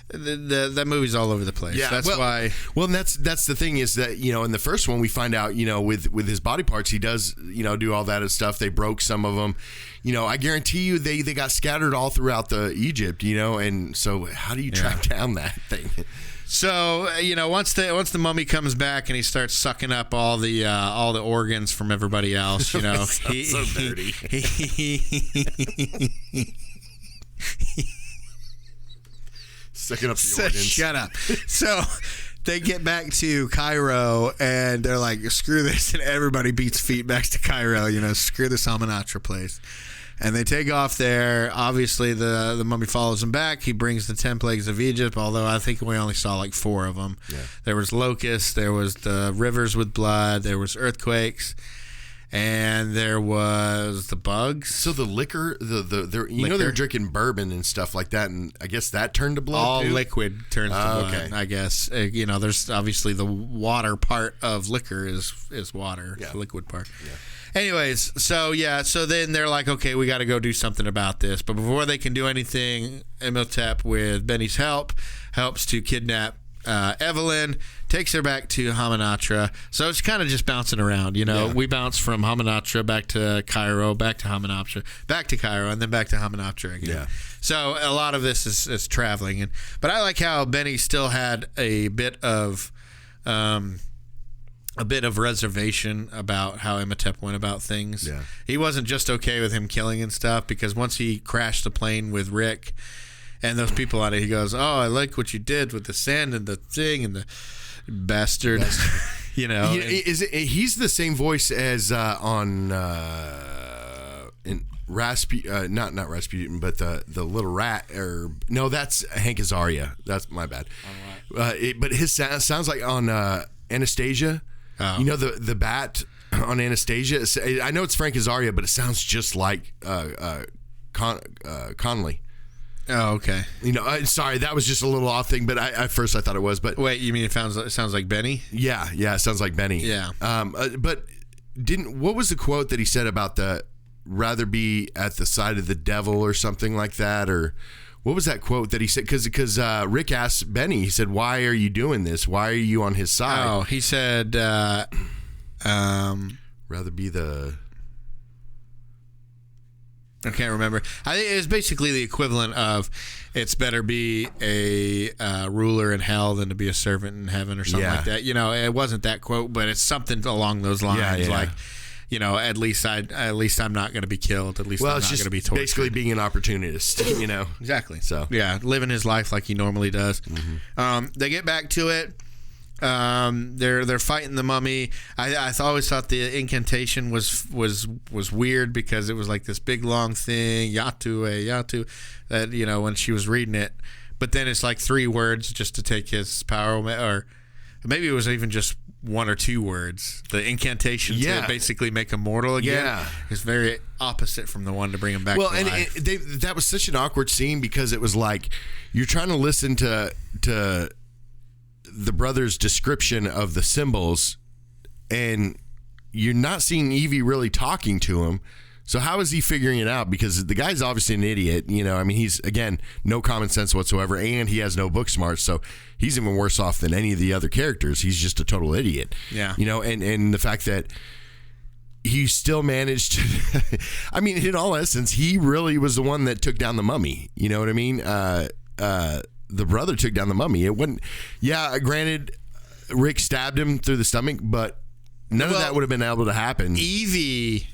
That movie's all over the place. Yeah, that's why. Well, and that's the thing is that, you know, in the first one we find out, you know, with his body parts, he does, you know, do all that stuff. They broke some of them. You know, I guarantee you they got scattered all throughout the Egypt. You know, and so how do you track down that thing? So, you know, once the mummy comes back and he starts sucking up all the organs from everybody else, you know, so dirty. Sucking up the organs. Shut up. So they get back to Cairo and they're like, screw this, and everybody beats feet back to Cairo, you know, screw this Almanatra place. And they take off there. Obviously, the mummy follows him back. He brings the 10 plagues of Egypt, although I think we only saw like 4 of them. Yeah. There was locusts, there was the rivers with blood, there was earthquakes. and there was the bugs. So the liquor, you know, they're drinking bourbon and stuff like that, and I guess that turned to blood. All too? liquid turns to blood. Okay. I guess you know. There's obviously the water part of liquor is water. Yeah. The liquid part. Yeah. Anyways, so then they're like, okay, we got to go do something about this. But before they can do anything, Imhotep, with Benny's help, helps to kidnap Evelyn, takes her back to Hamunaptra. So it's kind of just bouncing around, you know. Yeah. We bounce from Hamunaptra back to Cairo, back to Hamunaptra, back to Cairo, and then back to Hamunaptra again. Yeah. So a lot of this is traveling, but I like how Benny still had a bit of reservation about how Imhotep went about things. Yeah. He wasn't just okay with him killing and stuff, because once he crashed the plane with Rick and those people on it, he goes, "Oh, I like what you did with the sand and the thing and the bastard." You know, He's the same voice as on in not Rasputin, but the little rat. Or no, that's Hank Azaria. That's my bad. But his sounds like on Anastasia. Oh. You know the bat on Anastasia. I know it's Frank Azaria, but it sounds just like Connolly. Oh, okay. You know, sorry, that was just a little off thing, but at first I thought it was. But Wait, you mean it sounds like Benny? yeah, it sounds like Benny. Yeah. But what was the quote that he said about the rather be at the side of the devil or something like that? Or what was that quote that he said? Because Rick asked Benny, he said, "Why are you doing this? Why are you on his side?" Oh, he said, rather be the. I can't remember. I think it was basically the equivalent of, it's better be a ruler in hell than to be a servant in heaven, or something like that. You know, it wasn't that quote, but it's something along those lines. Yeah. Like, you know, at least I'm not going to be killed. At least I'm not going to be tortured. Basically being an opportunist. You know, exactly. So yeah, living his life like he normally does. Mm-hmm. They get back to it. They're fighting the mummy. I always thought the incantation was weird, because it was like this big long thing, Yatu, that, you know, when she was reading it, but then it's like 3 words just to take his power, or maybe it was even just 1 or 2 words. The incantation to basically make him mortal again. Yeah. Is very opposite from the one to bring him back to life. That was such an awkward scene, because it was like you're trying to listen to the brother's description of the symbols, and you're not seeing Evie really talking to him. So how is he figuring it out? Because the guy's obviously an idiot. You know, I mean, he's, again, no common sense whatsoever, and he has no book smarts. So he's even worse off than any of the other characters. He's just a total idiot. Yeah. You know, and the fact that he still managed to, I mean, in all essence, he really was the one that took down the mummy. You know what I mean? The brother took down the mummy. It wouldn't. Yeah, granted, Rick stabbed him through the stomach, but none of that would have been able to happen. Evie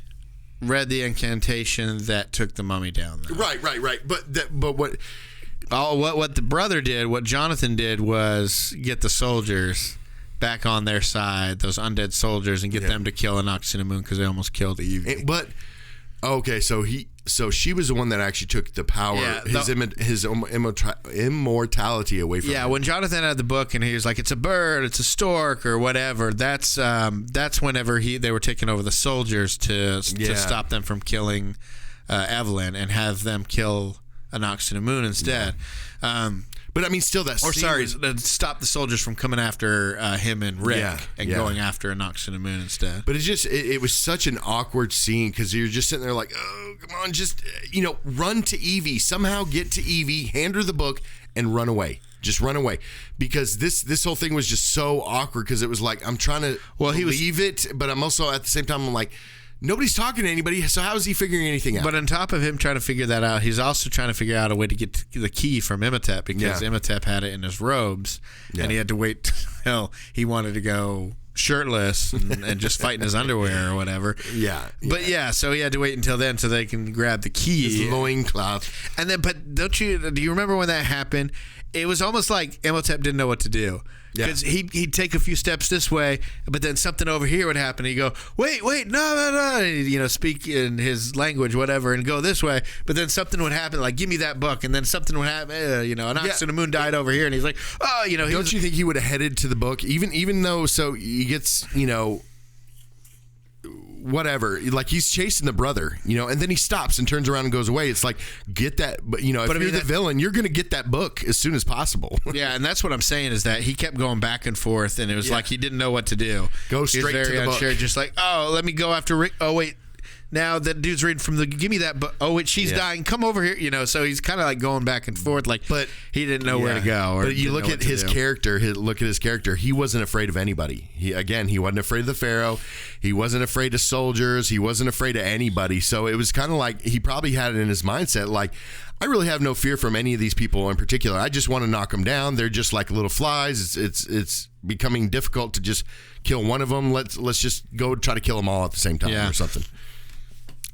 read the incantation that took the mummy down, though. Right. But what? Oh, what the brother did, what Jonathan did, was get the soldiers back on their side, those undead soldiers, and get them to kill Anaxinamun, because they almost killed Evie. So she was the one that actually took the power, his immortality away from him. Yeah, when Jonathan had the book and he was like, it's a bird, it's a stork, or whatever, that's whenever they were taking over the soldiers to stop them from killing Evelyn, and have them kill Anaxinamun instead. But I mean, still, stop the soldiers from coming after him and Rick, going after Anaxinamun instead. But it was such an awkward scene, because you're just sitting there like, oh, come on, just, you know, run to Evie. Somehow get to Evie, hand her the book, and run away. Just run away. Because this whole thing was just so awkward, because it was like, I'm trying to believe it, but I'm also, at the same time, I'm like, nobody's talking to anybody, so how is he figuring anything out? But on top of him trying to figure that out, he's also trying to figure out a way to get the key from Imhotep, because Imhotep had it in his robes, and he had to wait till he wanted to go shirtless and just fight in his underwear or whatever. But so he had to wait until then so they can grab the key. His loincloth. And then, but do you remember when that happened? It was almost like Imhotep didn't know what to do. Because he'd take a few steps this way, but then something over here would happen. He'd go, wait, no. And he'd, you know, speak in his language, whatever, and go this way. But then something would happen, like, give me that book. And then something would happen, you know, an ox and the moon died over here. And he's like, oh, you know. Don't you think he would have headed to the book? Even though, so he gets, you know, whatever. Like, he's chasing the brother, and then he stops and turns around and goes away. It's like, get that, but if you're the villain, you're going to get that book as soon as possible. Yeah, and that's what I'm saying is that he kept going back and forth, and it was like he didn't know what to do. Go straight to the book. Just like, oh, let me go after Rick. Oh, wait. Now that dude's reading from give me that book. Oh, wait, she's dying. Come over here. So he's kind of like going back and forth, but he didn't know where to go. But you look at his character. He wasn't afraid of anybody. He wasn't afraid of the Pharaoh. He wasn't afraid of soldiers. He wasn't afraid of anybody. So it was kind of like he probably had it in his mindset, like, I really have no fear from any of these people in particular. I just want to knock them down. They're just like little flies. It's becoming difficult to just kill one of them. Let's just go try to kill them all at the same time or something.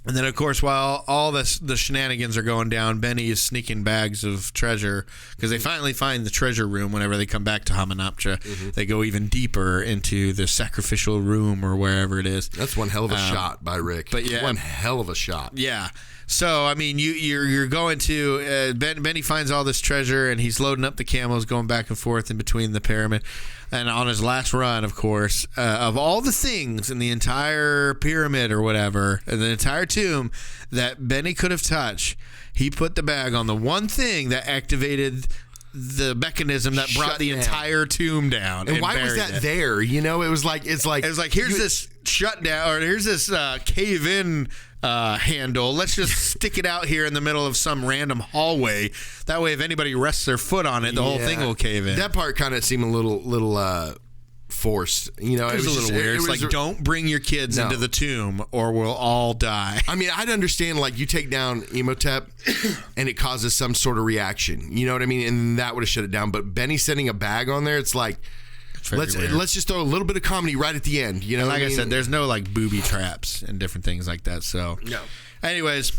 And then, of course, while all the shenanigans are going down, Benny is sneaking bags of treasure because they finally find the treasure room whenever they come back to Hamunaptra. Mm-hmm. They go even deeper into the sacrificial room or wherever it is. That's one hell of a shot by Rick. But yeah, one hell of a shot. Yeah. So, I mean, you're going to Benny finds all this treasure, and he's loading up the camels, going back and forth in between the pyramid. And on his last run, of course, of all the things in the entire pyramid or whatever, the entire tomb that Benny could have touched, he put the bag on the one thing that activated the mechanism that brought the entire tomb down. And why was that there? It was like here's this shutdown, or here's this cave-in handle. Let's just stick it out here in the middle of some random hallway. That way, if anybody rests their foot on it, the whole thing will cave in. That part kind of seemed a little forced. It was a little weird. It's like, don't bring your kids into the tomb or we'll all die. I mean, I'd understand, like, you take down Imhotep and it causes some sort of reaction. You know what I mean? And that would have shut it down. But Benny sending a bag on there, it's like, let's just throw a little bit of comedy right at the end. And like I said, there's no like booby traps and different things like that. So no. Anyways,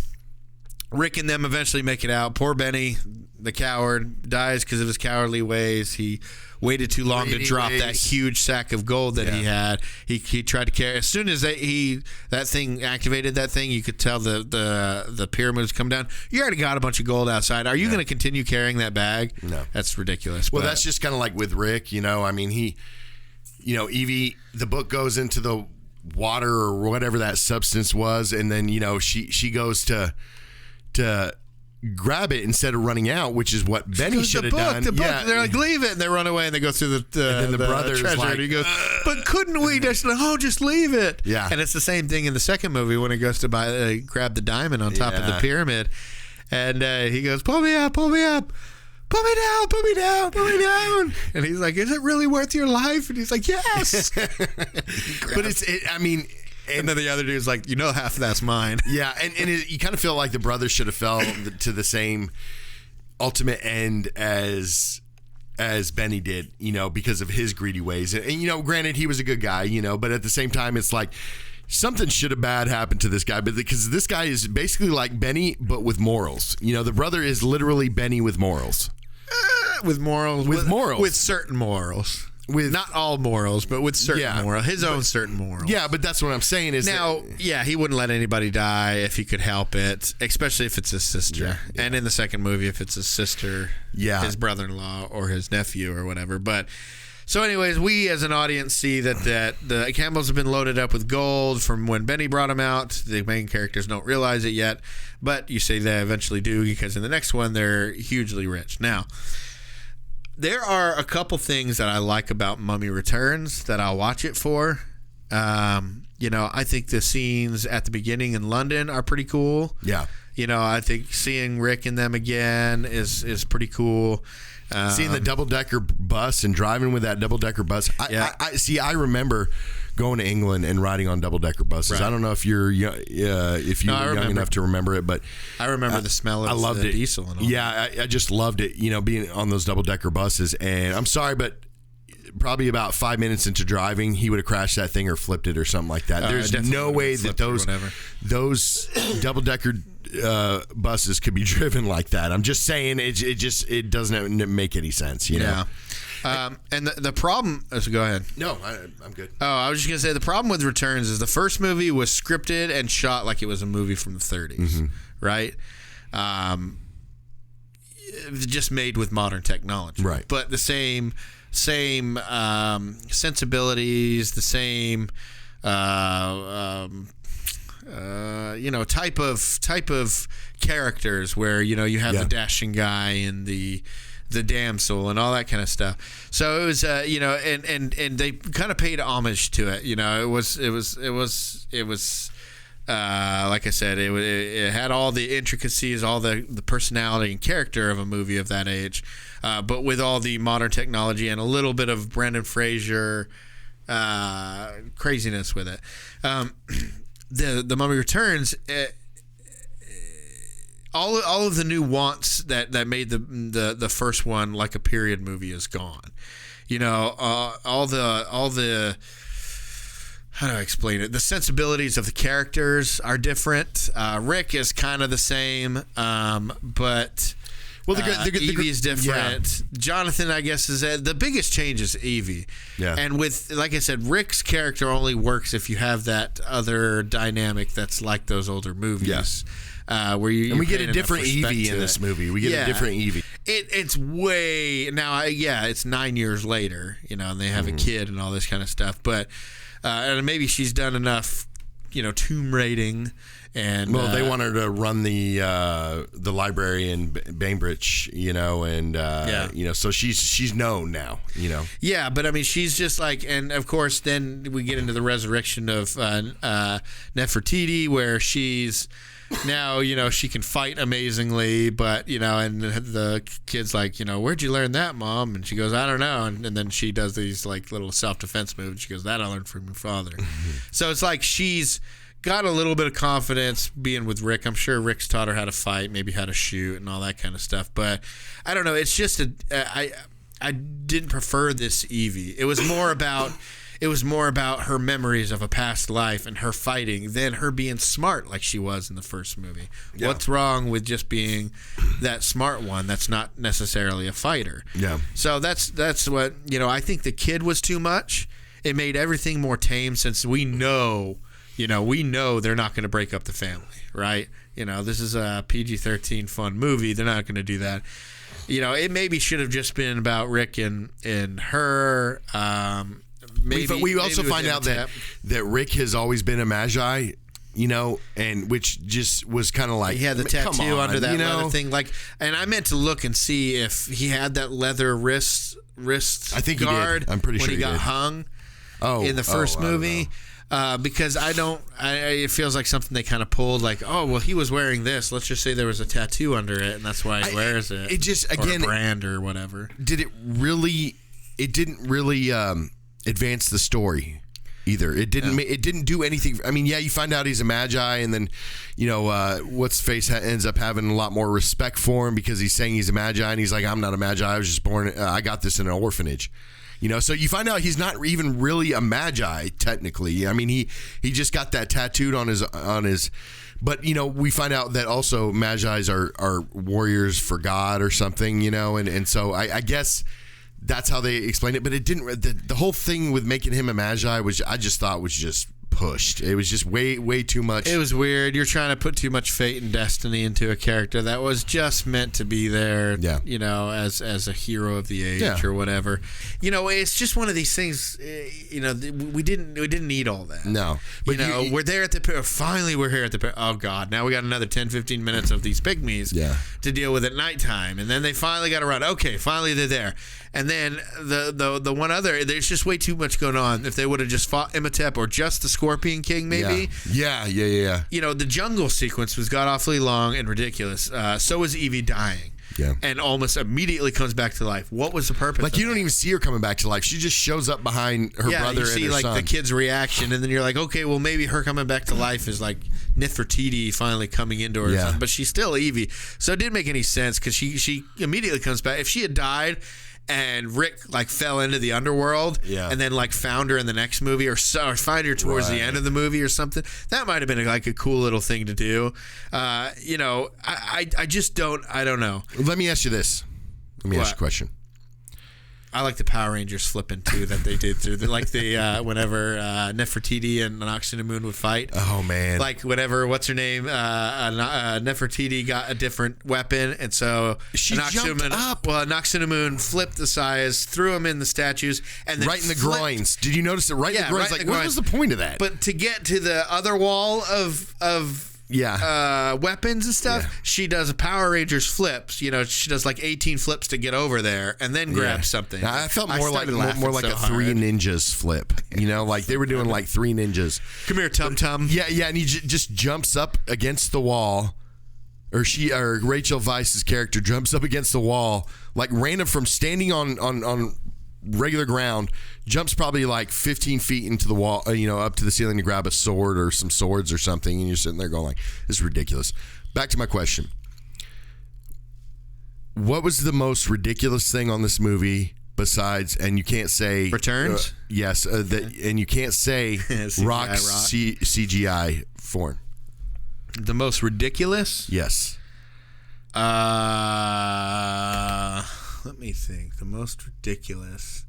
Rick and them eventually make it out. Poor Benny, the coward, dies because of his cowardly ways. He waited too long to drop that huge sack of gold that he had. He tried to carry. As soon as that thing activated that thing, you could tell the pyramids come down. You already got a bunch of gold outside. Are you going to continue carrying that bag? No, that's ridiculous. Well, that's just kind of like with Rick. I mean, Evie, the book goes into the water or whatever that substance was, and then she goes to grab it instead of running out, which is what Benny should have done. The book, they're like, leave it, and they run away and they go through the brother's treasure, like, and he goes, but couldn't we just just leave it? Yeah. And it's the same thing in the second movie when he goes to grab the diamond on top of the pyramid, and he goes, pull me up, pull me up. Put me down, put me down, put me down. And he's like, is it really worth your life? And he's like, yes. But and then the other dude's like, half of that's mine. Yeah, and you kind of feel like the brother should have fell to the same ultimate end as Benny did, because of his greedy ways. And granted, he was a good guy, but at the same time, it's like something should have bad happened to this guy, but because this guy is basically like Benny, but with morals. The brother is literally Benny with morals. With morals. With morals. With certain morals. With not all morals, but with certain morals. His own certain morals. Yeah, but that's what I'm saying is he wouldn't let anybody die if he could help it, especially if it's his sister. Yeah. And in the second movie, if it's his sister, his brother-in-law, or his nephew or whatever. But so anyways, we as an audience see that the camels have been loaded up with gold from when Benny brought them out. The main characters don't realize it yet, but you say they eventually do because in the next one, they're hugely rich. Now, there are a couple things that I like about Mummy Returns that I'll watch it for. I think the scenes at the beginning in London are pretty cool. Yeah. I think seeing Rick and them again is pretty cool. Seeing the double-decker bus and driving with that double-decker bus. I remember going to England and riding on double-decker buses. Right. I don't know if you're young enough to remember it, but I remember the smell of the diesel and all. Yeah, I just loved it, being on those double-decker buses. And I'm sorry, but probably about 5 minutes into driving, he would have crashed that thing or flipped it or something like that. There's no way that those double-decker buses could be driven like that. I'm just saying it doesn't make any sense, Yeah. And the problem. So go ahead. No, I'm good. Oh, I was just gonna say the problem with Returns is the first movie was scripted and shot like it was a movie from the 30s, right? Just made with modern technology, right? But the same sensibilities, the same type of characters where you have the dashing guy and the damsel and all that kind of stuff. So it was and they kind of paid homage to it. It was like I said, it had all the intricacies, all the personality and character of a movie of that age, but with all the modern technology and a little bit of Brendan Fraser craziness with it. The Mummy Returns, all of the nuance that made the first one like a period movie is gone. All the how do I explain it? The sensibilities of the characters are different. Rick is kind of the same, but Evie is different. Yeah. Jonathan, I guess, is the biggest change is Evie. Yeah. And with, like I said, Rick's character only works if you have that other dynamic that's like those older movies. Yeah. Where we get a different Evie in this movie. We get a different Evie. It's way now. It's 9 years later. And they have a kid and all this kind of stuff. But and maybe she's done enough, tomb raiding. And they want her to run the library in Bainbridge, so she's known now, Yeah, but I mean, she's just like, and of course, then we get into the resurrection of Nefertiti, where she's now, she can fight amazingly, but and the kid's like, where'd you learn that, Mom? And she goes, I don't know, and then she does these like little self-defense moves. She goes, that I learned from your father. So it's like she's got a little bit of confidence being with Rick. I'm sure Rick's taught her how to fight, maybe how to shoot and all that kind of stuff. But I don't know. It's just I didn't prefer this Evie. It was more about her memories of a past life and her fighting than her being smart like she was in the first movie. Yeah. What's wrong with just being that smart one that's not necessarily a fighter? Yeah. So that's what, I think the kid was too much. It made everything more tame since we know they're not going to break up the family, right? This is a PG-13 fun movie. They're not going to do that. It maybe should have just been about Rick and her. We also find out that Rick has always been a magi, and which just was kind of like, he had the tattoo under that leather thing. Like, and I meant to look and see if he had that leather wrist I think guard. He did. I'm pretty sure he got hung in the first movie. Because it feels like something they kind of pulled, like, oh, well, he was wearing this. Let's just say there was a tattoo under it, and that's why he wears it. It just, again, or a brand or whatever. It didn't really advance the story either. It didn't do anything. I mean, yeah, you find out he's a magi, and then, what's face ends up having a lot more respect for him because he's saying he's a magi, and he's like, I'm not a magi. I was just born. I got this in an orphanage. So you find out he's not even really a magi technically. I mean, he just got that tattooed on his. But we find out that also magi's are warriors for God or something. And so I guess that's how they explain it. But it didn't. The whole thing with making him a magi I just thought was just pushed. It was just way too much. It was weird. You're trying to put too much fate and destiny into a character that was just meant to be there, as a hero of the age or whatever. It's just one of these things, we didn't need all that. No. But we're there at the finally we're here at the oh god, now we got another 10-15 minutes of these pygmies to deal with at nighttime, and then they finally got around. Okay, finally they're there. And then the one other, there's just way too much going on. If they would have just fought Imhotep or just the Scorpion King, maybe. Yeah. The jungle sequence was god-awfully long and ridiculous. So was Evie dying. Yeah. And almost immediately comes back to life. What was the purpose? Like, you don't even see her coming back to life. She just shows up behind her brother and her son. You see, like, the kid's reaction, and then you're like, okay, well, maybe her coming back to life is like Nefertiti finally coming into her. Yeah. But she's still Evie. So it didn't make any sense because she immediately comes back. If she had died and Rick like fell into the underworld and then like found her in the next movie or find her towards the end of the movie or something, that might have been like a cool little thing to do. I just don't know. Let me ask you this. Let me ask you a question. I like the Power Rangers flipping too that they did through whenever Nefertiti and Noxinamun would fight. Oh man! Like whenever what's her name Nefertiti got a different weapon, and so she jumped up. Well, Noxinamun flipped the size, threw him in the statues, and then right in the groins. Did you notice it? Right in the groins. Right like what was the point of that? But to get to the other wall of weapons and stuff, she does a Power Rangers flips. You know, she does like 18 flips to get over there and then grabs something. Now, I felt more like so a Three Ninjas flip. You know, like they were doing like Three Ninjas. Come here, Tum Tum. Yeah, and he just jumps up against the wall. Or Rachel Weisz's character jumps up against the wall, like random from standing on regular ground, jumps probably like 15 feet into the wall, up to the ceiling to grab a sword or some swords or something, and you're sitting there going like, this is ridiculous. Back to my question. What was the most ridiculous thing on this movie besides, and you can't say... Returns? Yes, and you can't say Rock's CGI form. The most ridiculous? Yes. Let me think. The most ridiculous.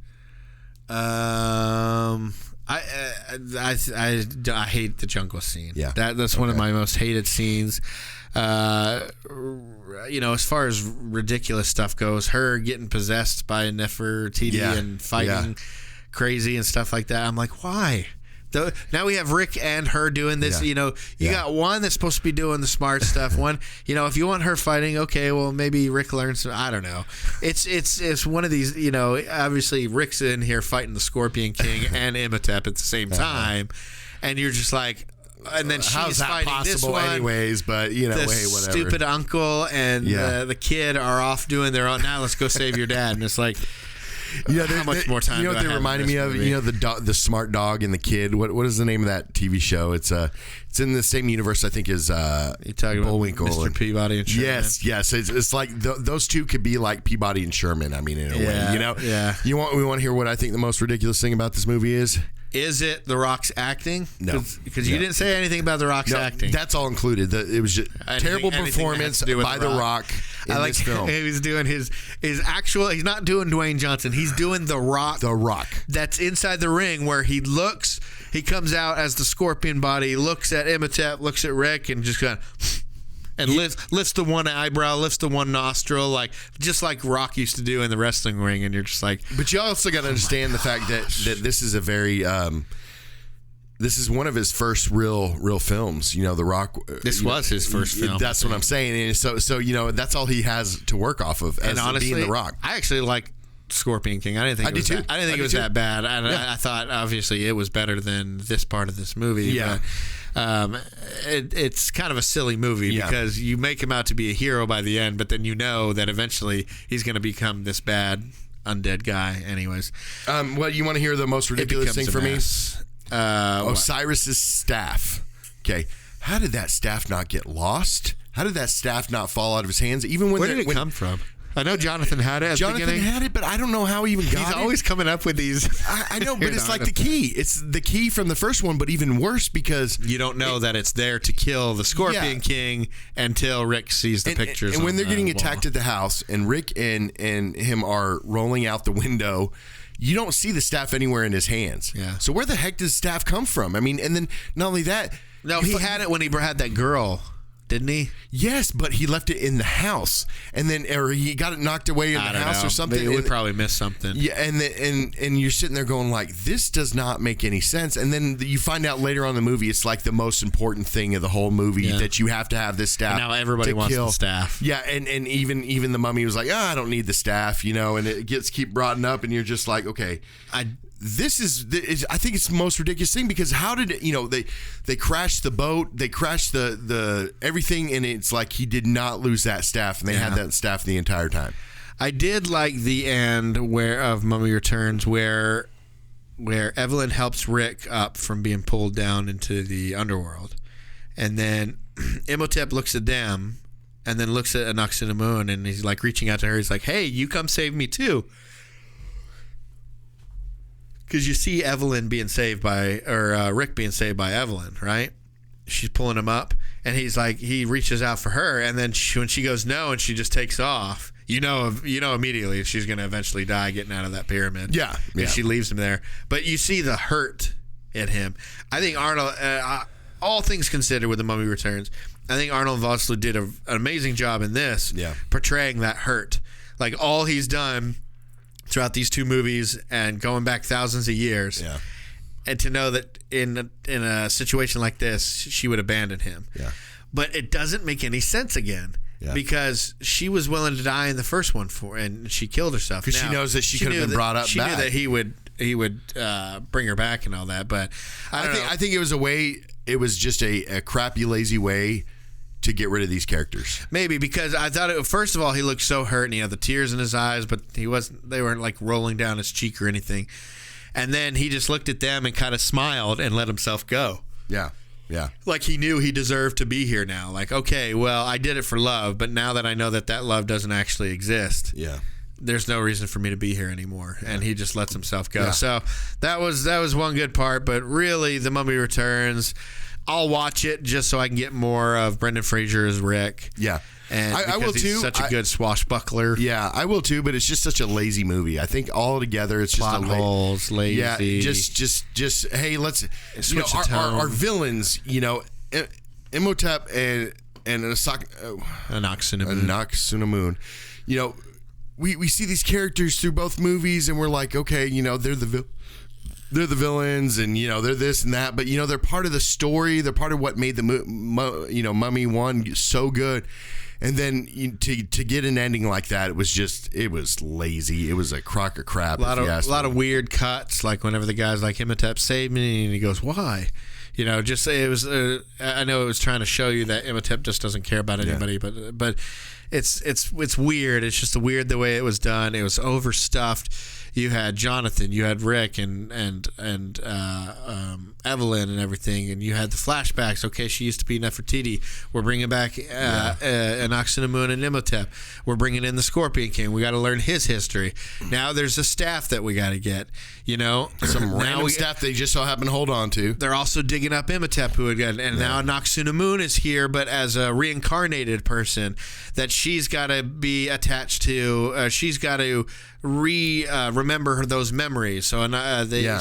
I hate the jungle scene. Yeah, that's one of my most hated scenes. As far as ridiculous stuff goes, her getting possessed by Nefertiti and fighting crazy and stuff like that. I'm like, why? Now we have Rick and her doing this. You got one that's supposed to be doing the smart stuff. One, if you want her fighting, okay, well maybe Rick learns. I don't know. It's one of these. Obviously Rick's in here fighting the Scorpion King and Imhotep at the same time, and you're just like. And then she's fighting this one. Anyways, but hey, whatever. Stupid uncle and the kid are off doing their own. Now let's go save your dad, and it's like. How much more time? You know what they reminded me of? Movie? The smart dog and the kid. What is the name of that TV show? It's in the same universe I think as you talking Bullwinkle about Mr. Peabody and Sherman. Yes. It's like those two could be like Peabody and Sherman. I mean, in a way, Yeah. We want to hear what I think the most ridiculous thing about this movie is. Is it The Rock's acting? No, because you didn't say anything about The Rock's acting. That's all included. It was just terrible performance by The Rock in this film. He was doing his actual. He's not doing Dwayne Johnson. He's doing The Rock. The Rock. That's inside the ring where he looks. He comes out as the Scorpion body. Looks at Imhotep. Looks at Rick, and just kind of. And lifts the one eyebrow, lifts the one nostril, just like Rock used to do in the wrestling ring, and you're just like. But you also got to understand the fact that this is a very, this is one of his first real films. The Rock. This was his first film. That's what I'm saying. And so that's all he has to work off of. As honestly, being The Rock. I actually like Scorpion King. I didn't think it was that bad. I thought obviously it was better than this part of this movie. Yeah. But, it's kind of a silly movie because you make him out to be a hero by the end, but then that eventually he's going to become this bad undead guy. Anyways, well, you want to hear the most ridiculous thing for me? Osiris's staff. Okay, how did that staff not get lost? How did that staff not fall out of his hands? Even when where did it come from? I know Jonathan had it at the beginning. Had it, but I don't know how he even got it. He's always coming up with these. I know, but it's like the key. It's the key from the first one, but even worse because... You don't know that it's there to kill the Scorpion King until Rick sees the pictures. And when they're getting attacked at the house, and Rick and him are rolling out the window... You don't see the staff anywhere in his hands. Yeah. So where the heck does staff come from? I mean, and then not only that... No, he had it when he had that girl... Didn't he? Yes, but he left it in the house, and then or he got it knocked away in the house or something. We probably missed something. Yeah, and you're sitting there going like, this does not make any sense. And then you find out later on in the movie, it's like the most important thing of the whole movie that you have to have this staff. And now everybody wants the staff. Yeah, and even the mummy was like, I don't need the staff, and it keep brought up, and you're just like, okay, This is I think it's the most ridiculous thing because how did it, they crashed the boat, they crashed the everything, and it's like he did not lose that staff, and they had that staff the entire time. I did like the end of Mummy Returns where Evelyn helps Rick up from being pulled down into the underworld, and then Imhotep looks at them and then looks at Anaxinamun, and he's like reaching out to her. He's like, hey, you come save me too. Because you see Evelyn being saved by, or Rick being saved by Evelyn, right? She's pulling him up, and he's like, he reaches out for her, and then when she goes no, and she just takes off, you know immediately she's going to eventually die getting out of that pyramid. Yeah. If she leaves him there. But you see the hurt in him. I think Arnold, all things considered with The Mummy Returns, I think Arnold Vosloo did an amazing job in this, portraying that hurt. Like all he's done throughout these two movies and going back thousands of years. Yeah. And to know that in a situation like this, she would abandon him. Yeah. But it doesn't make any sense again. Yeah. Because she was willing to die in the first one and she killed herself. Because she knows that she could have been brought up she back. She knew that he would bring her back and all that. But I think it was a way. It was just a crappy, lazy way to get rid of these characters. Maybe because I thought first of all he looked so hurt and he had the tears in his eyes, but he wasn't. They weren't like rolling down his cheek or anything. And then he just looked at them and kind of smiled and let himself go. Yeah. Yeah. Like he knew he deserved to be here now. Like, okay, well, I did it for love, but now that I know that love doesn't actually exist, there's no reason for me to be here anymore. And he just lets himself go. So that was one good part, but really The Mummy Returns, I'll watch it just so I can get more of Brendan Fraser as Rick. Yeah. And I will he's too. Such a good swashbuckler. Yeah, I will too. But it's just such a lazy movie. I think altogether it's Plot just holes, lazy. Yeah, just hey, let's switch the tone. Our villains. Imhotep and Anck-su-namun. We see these characters through both movies, and we're like, okay, they're the villains, and they're this and that, but they're part of the story. They're part of what made the Mummy 1 so good. And then to get an ending like that, it was lazy. It was a crock of crap. A lot of weird cuts, like whenever the guy's like, Imhotep saved me, and he goes, why? Just it was. I know it was trying to show you that Imhotep just doesn't care about anybody, but it's weird. It's just weird the way it was done. It was overstuffed. You had Jonathan, you had Rick, and Evelyn and everything, and you had the flashbacks. Okay, she used to be Nefertiti. We're bringing back Anck-su-namun and Imhotep. We're bringing in the Scorpion King. We got to learn his history. Now there's a staff that we got to get. Some random staff they just so happen to hold on to. They're also digging up Imhotep, now Anck-su-namun is here, but as a reincarnated person that she's got to be attached to. She's got to remember those memories. So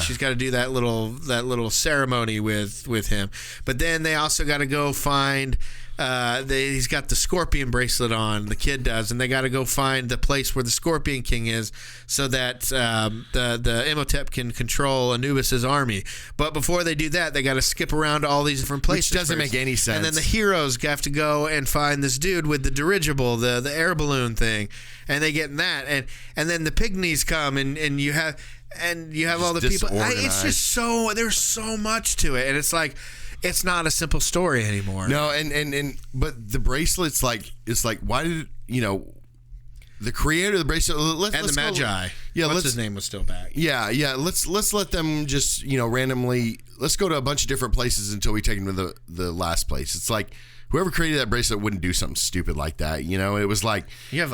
she's got to do that little ceremony with him. But then they also got to go find. He's got the scorpion bracelet on, the kid does, and they got to go find the place where the Scorpion King is, so that the Imhotep can control Anubis's army. But before they do that, they got to skip around to all these different places. Which doesn't make any sense. And then the heroes have to go and find this dude with the dirigible, the air balloon thing, and they get in that, and then the pygmies come, and you have all the people. It's just there's so much to it, and it's like. It's not a simple story anymore. No, but the bracelet's it's like why did the creator of the bracelet let's the Magi. What's his name was still back. Yeah. Let's let them just randomly. Let's go to a bunch of different places until we take them to the last place. It's like whoever created that bracelet wouldn't do something stupid like that. It was like you have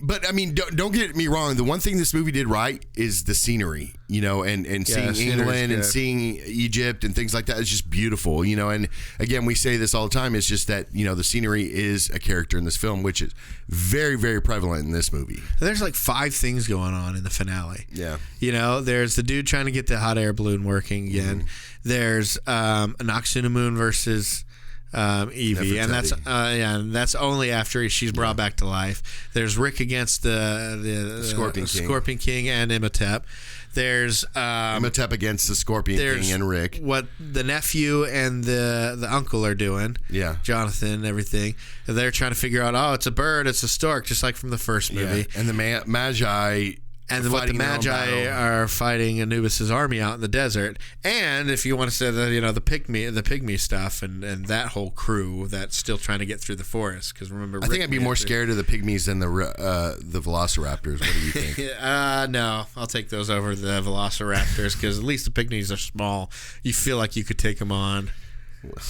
But I mean, don't get me wrong. The one thing this movie did right is the scenery, and seeing England and seeing Egypt and things like that is just beautiful, And again, we say this all the time. It's just that the scenery is a character in this film, which is very, very prevalent in this movie. There's like 5 things going on in the finale. Yeah, there's the dude trying to get the hot air balloon working again. Mm-hmm. There's Anck-su-namun versus. Evie, and that's only after she's brought back to life. There's Rick against the Scorpion King and Imhotep. There's Imhotep against the Scorpion King and Rick. What the nephew and the uncle are doing. Yeah, Jonathan and everything. They're trying to figure out. Oh, it's a bird. It's a stork, just like from the first movie. Yeah. And the Magi. And what the Magi are fighting Anubis's army out in the desert. And if you want to say that, the pygmy stuff and that whole crew that's still trying to get through the forest. Because remember, I think I'd be more scared of the pygmies than the velociraptors. What do you think? No, I'll take those over the velociraptors because at least the pygmies are small. You feel like you could take them on.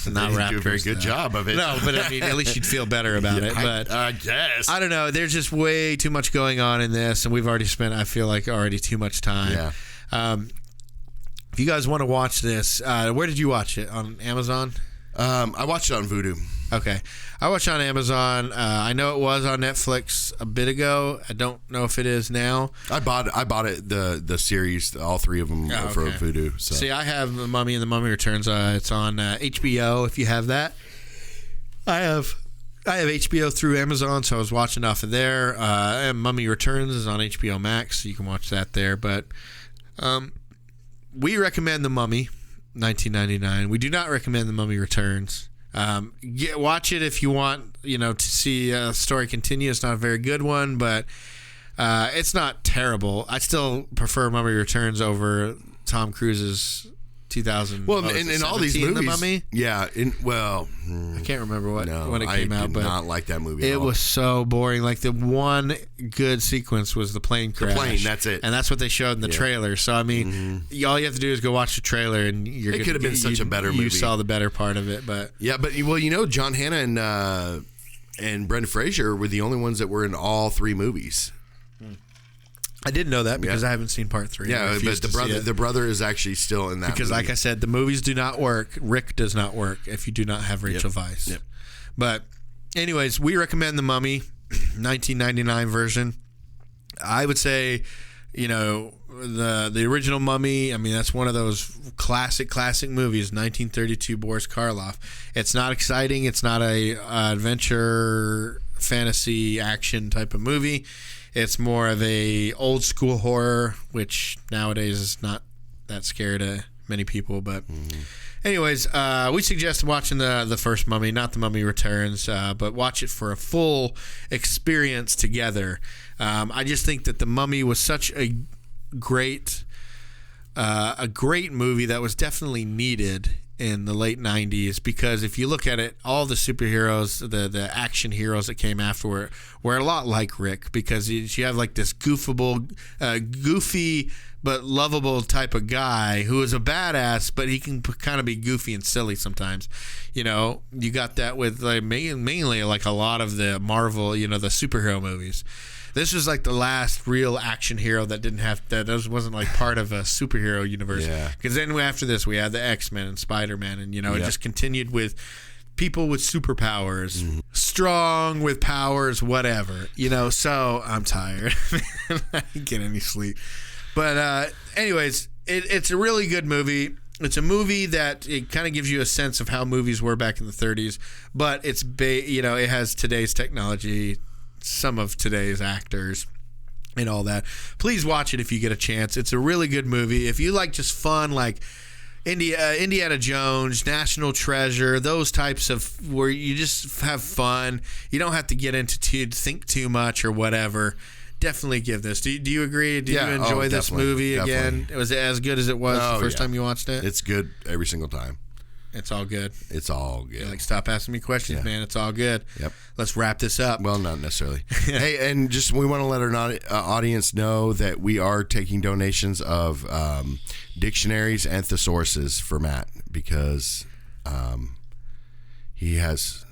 Not raptors. Do a very good job of it. No, but I mean, at least you'd feel better about it. But I guess I don't know. There's just way too much going on in this, and we've already spent. I feel like already too much time. Yeah. If you guys want to watch this, where did you watch it? On Amazon? I watched it on Vudu. Okay. I watched on Amazon. I know it was on Netflix a bit ago. I don't know if it is now. I bought it the series, all three of them for Vudu. So. See, I have The Mummy and The Mummy Returns. It's on HBO if you have that. I have HBO through Amazon, so I was watching off of there. And Mummy Returns is on HBO Max, so you can watch that there. But we recommend The Mummy, 1999. We do not recommend The Mummy Returns. Watch it if you want, to see a story continue. It's not a very good one, but it's not terrible. I still prefer Mummy Returns over Tom Cruise's 2000. Well, in all these movies, The Mummy. Yeah. I can't remember when it came out, but I did not like that movie. It was so boring. Like the one good sequence was the plane crash. The plane, that's it, and that's what they showed in the trailer. So I mean, all you have to do is go watch the trailer, and it could have been such a better movie. You saw the better part of it, but John Hannah and Brendan Fraser were the only ones that were in all three movies. I didn't know that because I haven't seen part 3. Yeah, but the brother is actually still in that because, movie. like I said, the movies do not work. Rick does not work if you do not have Rachel Weisz. Yep. But, anyways, we recommend The Mummy, 1999 version. I would say, the original Mummy. I mean, that's one of those classic movies. 1932, Boris Karloff. It's not exciting. It's not a adventure, fantasy, action type of movie. It's more of a old school horror, which nowadays is not that scary to many people. But anyways, we suggest watching the first Mummy, not The Mummy Returns, but watch it for a full experience together. I just think that The Mummy was such a great movie that was definitely needed in the late 90s, because if you look at it, all the superheroes, the action heroes that came after were a lot like Rick, because you have like this goofy but lovable type of guy who is a badass, but he can kind of be goofy and silly sometimes. You got that with like mainly like a lot of the Marvel, the superhero movies. This was like the last real action hero that wasn't like part of a superhero universe. Yeah. Because then after this, we had the X-Men and Spider-Man, and it just continued with people with superpowers, strong with powers, whatever. So I'm tired. I didn't get any sleep. But anyways, it's a really good movie. It's a movie that it kind of gives you a sense of how movies were back in the 30s, but it's it has today's technology, some of today's actors, and all that. Please watch it if you get a chance. It's a really good movie. If you like just fun, like Indiana Jones, National Treasure, those types of where you just have fun, you don't have to get into think too much or whatever. Definitely give this. Do you agree? Do you enjoy this movie again? Was it as good as it was the first time you watched it? It's good every single time. It's all good. It's all good. Stop asking me questions, man. It's all good. Yep. Let's wrap this up. Well, not necessarily. Hey, and just we want to let our audience know that we are taking donations of dictionaries and thesauruses for Matt, because he has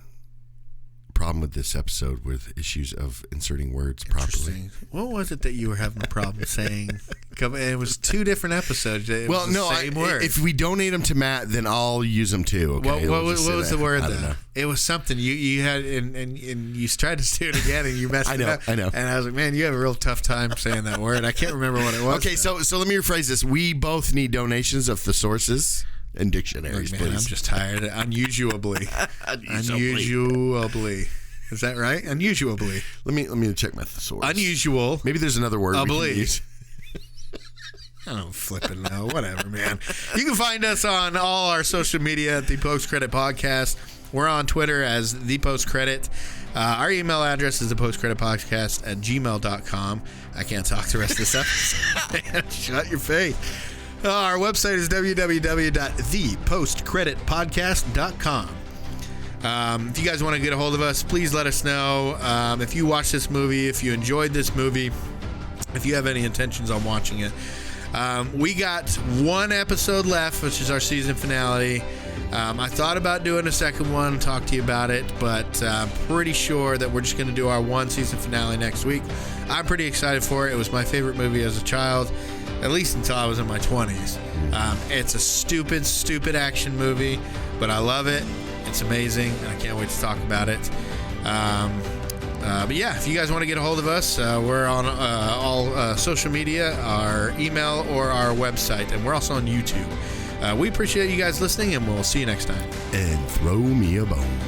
a problem with this episode with issues of inserting words properly. What was it that you were having a problem saying? It was 2 different episodes. Same word. If we donate them to Matt, then I'll use them too. Okay? What was the word though? Know. It was something you had, and you tried to do it again, and you messed it up. I know. And I was like, man, you have a real tough time saying that word. I can't remember what it was. Okay, so let me rephrase this. We both need donations of thesauruses and dictionaries, please. I'm just tired. Unusually. Unusually. Is that right? Unusually. Let me check my thesaurus. Unusual. Maybe there's another word we can use. I don't flipping know. Whatever, man. You can find us on all our social media at the Post Credit Podcast. We're on Twitter as the Post Credit. Our email address is thepostcreditpodcast@gmail.com. I can't talk the rest of this episode. Shut your face. Our website is www.thepostcreditpodcast.com. If you guys want to get a hold of us, please let us know. If you watched this movie, if you enjoyed this movie, if you have any intentions on watching it. We got 1 episode left, which is our season finale. I thought about doing a second one, talk to you about it, but I'm pretty sure that we're just going to do our 1 season finale next week. I'm pretty excited for it. It was my favorite movie as a child, at least until I was in my 20s. It's a stupid action movie, but I love it. It's amazing. I can't wait to talk about it. But yeah, if you guys want to get a hold of us, we're on all social media, our email, or our website, and we're also on YouTube. We appreciate you guys listening, and we'll see you next time. And throw me a bone.